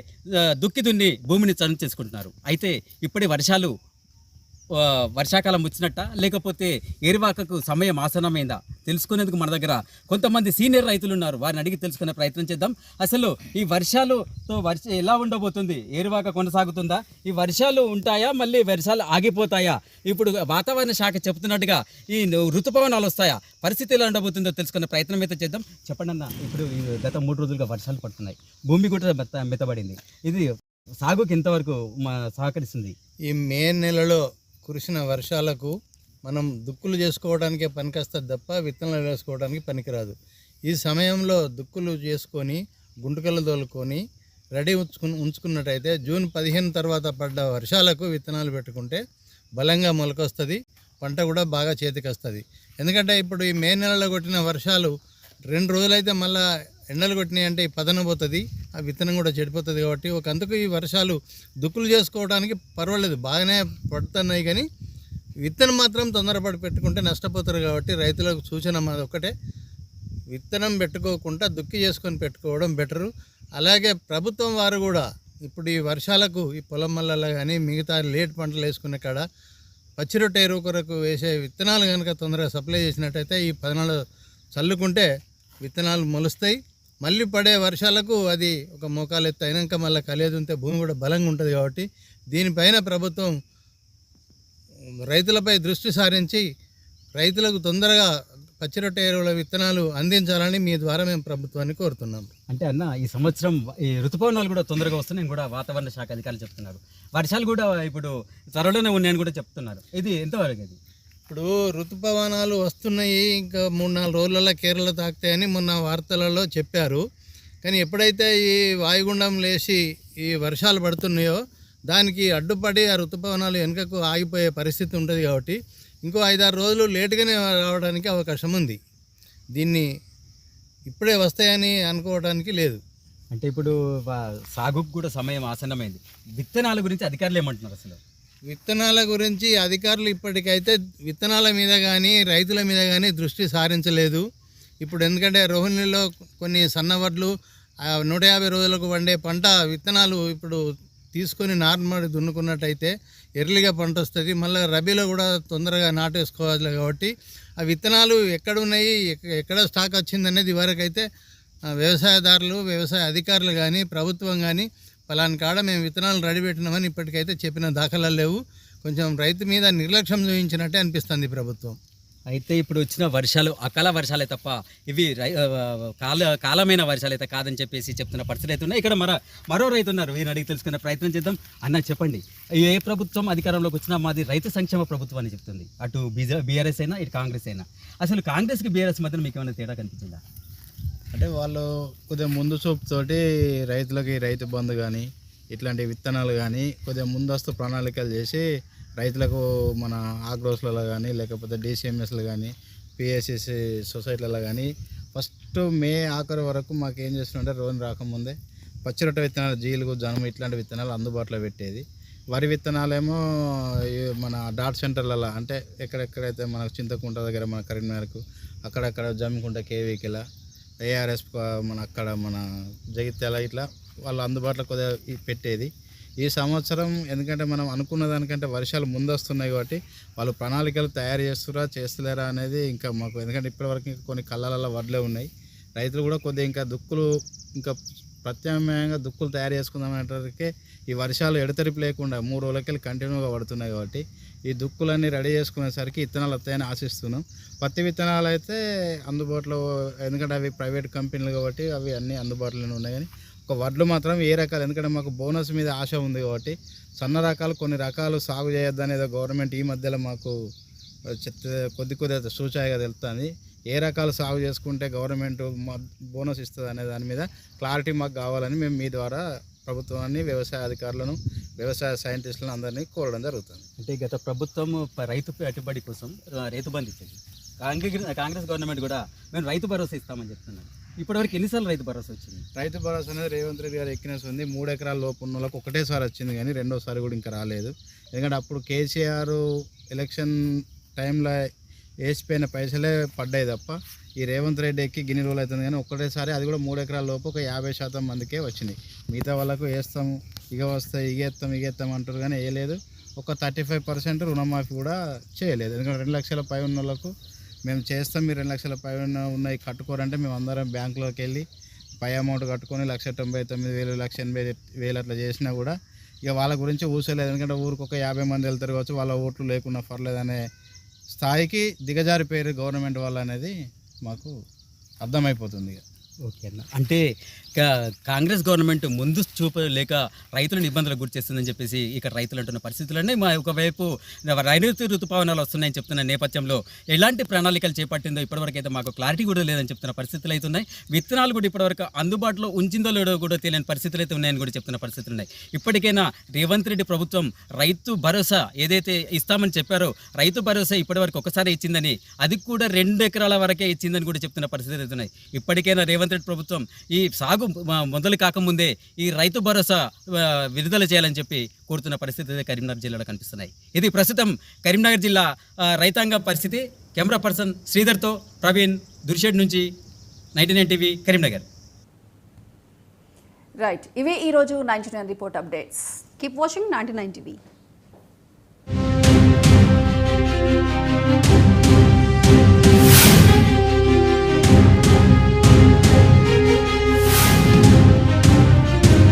దుక్కి దున్ని భూమిని చదును చేసుకుంటున్నారు. అయితే ఇప్పుడే వర్షాకాలం వచ్చినట్ట, లేకపోతే ఏరువాకకు సమయం ఆసనమైందా తెలుసుకునేందుకు మన దగ్గర కొంతమంది సీనియర్ రైతులు ఉన్నారు. వారిని అడిగి తెలుసుకునే ప్రయత్నం చేద్దాం. అసలు ఈ వర్షాలతో ఎలా ఉండబోతుంది? ఏరువాక కొనసాగుతుందా? ఈ వర్షాలు ఉంటాయా, మళ్ళీ వర్షాలు ఆగిపోతాయా? ఇప్పుడు వాతావరణ శాఖ చెప్తున్నట్టుగా ఈ ఋతుపవనాలు వస్తాయా? పరిస్థితి ఎలా ఉండబోతుందో తెలుసుకునే ప్రయత్నం అయితే చేద్దాం. చెప్పండి అన్న, ఇప్పుడు గత 3 రోజులుగా వర్షాలు పడుతున్నాయి, భూమి కూడా మెత్తబడింది. ఇది సాగుకి ఎంతవరకు సహకరిస్తుంది? ఈ మే నెలలో కురిసిన వర్షాలకు మనం దుక్కులు చేసుకోవడానికే పనికొస్తుంది తప్ప విత్తనాలు వేసుకోవడానికి పనికిరాదు. ఈ సమయంలో దుక్కులు చేసుకొని గుంటకలు తోలుకొని రెడీ ఉంచుకున్నట్టయితే జూన్ 15 తర్వాత పడ్డ వర్షాలకు విత్తనాలు పెట్టుకుంటే బలంగా మొలకొస్తుంది, పంట కూడా బాగా చేతికి వస్తుంది. ఎందుకంటే ఇప్పుడు ఈ మే నెలలో కొట్టిన వర్షాలు 2 రోజులైతే మళ్ళీ ఎండలు కొట్టినాయి అంటే ఈ పదన పోతుంది, ఆ విత్తనం కూడా చెడిపోతుంది. కాబట్టి అందుకు ఈ వర్షాలు దుక్కులు చేసుకోవడానికి పర్వాలేదు, బాగానే పడుతున్నాయి. కానీ విత్తనం మాత్రం తొందరపడి పెట్టుకుంటే నష్టపోతారు. కాబట్టి రైతులకు సూచన మాది ఒక్కటే, విత్తనం పెట్టుకోకుండా దుక్కి చేసుకొని పెట్టుకోవడం బెటరు. అలాగే ప్రభుత్వం వారు కూడా ఇప్పుడు ఈ వర్షాలకు ఈ పొలం మల్లల కానీ మిగతా లేట్ పంటలు వేసుకునే కాడ పచ్చి రొట్టె ఎరువు కొరకు వేసే విత్తనాలు కనుక తొందరగా సప్లై చేసినట్టయితే ఈ 14 చల్లుకుంటే విత్తనాలు మొలుస్తాయి. మళ్ళీ పడే వర్షాలకు అది ఒక మోకాలు ఎత్తు అయినాక మళ్ళీ కలియదు ఉంటే భూమి కూడా బలంగా ఉంటుంది. కాబట్టి దీనిపైన ప్రభుత్వం రైతులపై దృష్టి సారించి రైతులకు తొందరగా పచ్చిరొట్టె ఎరువుల విత్తనాలు అందించాలని మీ ద్వారా మేము ప్రభుత్వాన్ని కోరుతున్నాం. అంటే అన్న, ఈ సంవత్సరం ఈ ఋతుపవనాలు కూడా తొందరగా వస్తున్నాయని కూడా వాతావరణ శాఖ అధికారులు చెప్తున్నారు. వర్షాలు కూడా ఇప్పుడు త్వరలోనే ఉన్నాయని కూడా చెప్తున్నారు. ఇది ఎంతవరకు? ఇది ఇప్పుడు ఋతుపవనాలు వస్తున్నాయి, ఇంకా 3-4 రోజులలో కేరళ తాకుతాయని మొన్న వార్తలలో చెప్పారు. కానీ ఎప్పుడైతే ఈ వాయుగుండం లేచి ఈ వర్షాలు పడుతున్నాయో దానికి అడ్డుపడి ఆ ఋతుపవనాలు వెనుకకు ఆగిపోయే పరిస్థితి ఉంటుంది. కాబట్టి ఇంకో 5-6 రోజులు లేటుగానే రావడానికి అవకాశం ఉంది. దీన్ని ఇప్పుడే వస్తాయని అనుకోవడానికి లేదు. అంటే ఇప్పుడు సాగుకు కూడా సమయం ఆసన్నమైంది. విత్తనాల గురించి అధికారులు ఏమంటున్నారు? అసలు విత్తనాల గురించి అధికారులు ఇప్పటికైతే విత్తనాల మీద కానీ రైతుల మీద కానీ దృష్టి సారించలేదు. ఇప్పుడు ఎందుకంటే రోహిణిలో కొన్ని సన్నవడ్లు 150 రోజులకు వండే పంట విత్తనాలు ఇప్పుడు తీసుకొని నార్మల్ దున్నుకున్నట్టయితే ఎర్లీగా పంట వస్తుంది. మళ్ళీ రబీలో కూడా తొందరగా నాటేసుకోవాలి. కాబట్టి ఆ విత్తనాలు ఎక్కడ ఉన్నాయి, ఎక్కడ స్టాక్ వచ్చిందనేది వరకైతే వ్యవసాయదారులు, వ్యవసాయ అధికారులు కానీ ప్రభుత్వం కానీ పలాని కాడ మేము విత్తనాలు రెడీ పెట్టినామని ఇప్పటికైతే చెప్పిన దాఖలాలు లేవు. కొంచెం రైతు మీద నిర్లక్ష్యం చూపించినట్టే అనిపిస్తుంది ప్రభుత్వం. అయితే ఇప్పుడు వచ్చిన వర్షాలు అకాల వర్షాలే తప్ప ఇవి కాలమైన వర్షాలైతే కాదని చెప్పేసి చెప్తున్న పరిస్థితి అయితే ఉన్నాయి. ఇక్కడ మరో రైతు ఉన్నారు, వీరిని అడిగి తెలుసుకునే ప్రయత్నం చేద్దాం. అన్న చెప్పండి, ఏ ప్రభుత్వం అధికారంలోకి వచ్చినా మాది రైతు సంక్షేమ ప్రభుత్వం అని చెప్తుంది. అటు బీఆర్ఎస్ అయినా ఇటు కాంగ్రెస్ అయినా. అసలు కాంగ్రెస్కి బీఆర్ఎస్ మధ్య మీకు ఏమైనా తేడా కనిపించిందా? అంటే వాళ్ళు కొద్దిగా ముందు చూపుతోటి రైతులకి రైతు బంధు కానీ ఇట్లాంటి విత్తనాలు కానీ కొద్దిగా ముందస్తు ప్రణాళికలు చేసి రైతులకు మన ఆగ్రోస్లలో కానీ లేకపోతే డిసిఎంఎస్లు కానీ పిఎస్సిసి సొసైటీలలో కానీ ఫస్ట్ మే ఆఖరి వరకు మాకు ఏం చేస్తుంటే రోజు రాకముందే పచ్చిరొట్ట విత్తనాలు, జీలుగు, జనుము ఇట్లాంటి విత్తనాలు అందుబాటులో పెట్టేది. వరి విత్తనాలేమో మన డాట్ సెంటర్లలో అంటే ఎక్కడెక్కడైతే మనకు చింతకుంట దగ్గర మన కరీంనగర్కు అక్కడక్కడ జమ్మికుంట కేవీకిల ఏఆర్ఎస్ మన అక్కడ మన జగిత్యాల ఇట్లా వాళ్ళు అందుబాటులో కొద్దిగా పెట్టేది. ఈ సంవత్సరం ఎందుకంటే మనం అనుకున్న దానికంటే వర్షాలు ముందొస్తున్నాయి కాబట్టి వాళ్ళు ప్రణాళికలు తయారు చేస్తలేరా అనేది ఇంకా మాకు, ఎందుకంటే ఇప్పటివరకు ఇంకా కొన్ని కళ్ళాలలో వడ్లే ఉన్నాయి. రైతులు కూడా కొద్దిగా ఇంకా దుక్కులు ఇంకా ప్రత్యామ్నాయంగా దుక్కులు తయారు చేసుకుందామనేటప్పటికే ఈ వర్షాలు ఎడతెరిపి లేకుండా 3 రోజులకి కంటిన్యూగా పడుతున్నాయి కాబట్టి ఈ దుక్కులన్నీ రెడీ చేసుకునేసరికి విత్తనాలు వస్తాయని ఆశిస్తున్నాం. పత్తి విత్తనాలు అయితే అందుబాటులో, ఎందుకంటే అవి ప్రైవేట్ కంపెనీలు కాబట్టి అవి అన్నీ అందుబాటులోనే ఉన్నాయి. కానీ ఒక వడ్లు మాత్రం ఏ రకాలు, ఎందుకంటే మాకు బోనస్ మీద ఆశ ఉంది కాబట్టి సన్న రకాలు కొన్ని రకాలు సాగు చేయొద్దనేది గవర్నమెంట్ ఈ మధ్యలో మాకు కొద్దిగా సూచాయిగా తెలుస్తుంది. ఏ రకాలు సాగు చేసుకుంటే గవర్నమెంట్ బోనస్ ఇస్తుంది అనే దాని మీద క్లారిటీ మాకు కావాలని మేము మీ ద్వారా ప్రభుత్వాన్ని, వ్యవసాయ అధికారులను, వ్యవసాయ సైంటిస్టులను అందరినీ కోరడం జరుగుతుంది. అంటే గత ప్రభుత్వం రైతు పెట్టుబడి కోసం రైతు బంధు ఇచ్చింది. కాంగ్రెస్ గవర్నమెంట్ కూడా మేము రైతు భరోసా ఇస్తామని చెప్తున్నాను. ఇప్పటివరకు ఎన్నిసార్లు రైతు భరోసా వచ్చింది? రైతు భరోసా అనేది రేవంత్ రెడ్డి గారు ఎక్కినసి ఉంది. 3 ఎకరాల లోపు ఉన్న వాళ్ళకి ఒకటేసారి వచ్చింది కానీ రెండోసారి కూడా ఇంకా రాలేదు. ఎందుకంటే అప్పుడు కేసీఆర్ ఎలక్షన్ టైంలో వేసిపోయిన పైసలే పడ్డాయి తప్ప ఈ రేవంత్ రెడ్డి ఎక్కి గిన్ని రోజులు అవుతుంది కానీ ఒకటేసారి, అది కూడా 3 ఎకరాల లోపు ఒక 50% మందికే వచ్చినాయి. మిగతా వాళ్ళకు వేస్తాము, ఇక వస్తాయి, ఇగేస్తాం అంటారు కానీ వేయలేదు. ఒక 35% రుణమాఫీ కూడా చేయలేదు. ఎందుకంటే 2 లక్షల పై ఉన్న వాళ్ళకు మేము చేస్తాం, మీరు 2 లక్షల పై ఉన్నాయి కట్టుకోరంటే మేము అందరం బ్యాంకులోకి వెళ్ళి పై అమౌంట్ కట్టుకొని 1,99,000, 1,80,000 అట్లా చేసినా కూడా ఇక వాళ్ళ గురించి ఊసలేదు. ఎందుకంటే ఊరికి ఒక 50 మంది వెళ్తారు కావచ్చు, వాళ్ళ ఓట్లు లేకున్నా పర్లేదనే స్థాయికి దిగజారిపోయారు గవర్నమెంట్ వాళ్ళు అనేది మాకు అర్థమైపోతుంది. ఓకే అన్న, అంటే కాంగ్రెస్ గవర్నమెంట్ ముందు చూపు లేక రైతులను ఇబ్బందులకు గురి చేస్తుందని చెప్పేసి ఇక్కడ రైతులు అంటున్న పరిస్థితులన్నీ మా ఒకవైపు నైరుతి ఋతుపవనాలు వస్తున్నాయని చెప్తున్న నేపథ్యంలో ఎలాంటి ప్రణాళికలు చేపట్టిందో ఇప్పటివరకు అయితే మాకు క్లారిటీ కూడా లేదని చెప్తున్న పరిస్థితులు అయితే ఉన్నాయి. విత్తనాలు కూడా ఇప్పటివరకు అందుబాటులో ఉంచిందో లేదో కూడా తెలియని పరిస్థితులు అయితే ఉన్నాయని కూడా చెప్తున్న పరిస్థితులు ఉన్నాయి. ఇప్పటికైనా రేవంత్ రెడ్డి ప్రభుత్వం రైతు భరోసా ఏదైతే ఇస్తామని చెప్పారో రైతు భరోసా ఇప్పటివరకు ఒకసారి ఇచ్చిందని, అది కూడా 2 ఎకరాల వరకే ఇచ్చిందని కూడా చెప్తున్న పరిస్థితులు అయితే ఉన్నాయి. ఇప్పటికైనా రేవంత్ రెడ్డి ప్రభుత్వం ఈ సాగు మొదలు కాకముందే ఈ రైతు భరోసా విడుదల చేయాలని చెప్పి కోరుతున్న పరిస్థితి కరీంనగర్ జిల్లాలో కనిపిస్తున్నాయి. ఇది ప్రస్తుతం కరీంనగర్ జిల్లా రైతాంగ పరిస్థితి. కెమెరా పర్సన్ శ్రీధర్తో ప్రవీణ్, దుర్షెడ్ నుంచి 99 టీవీ కరీంనగర్. రైట్, ఇవి ఈరోజు 99 report updates. Keep watching 99 TV.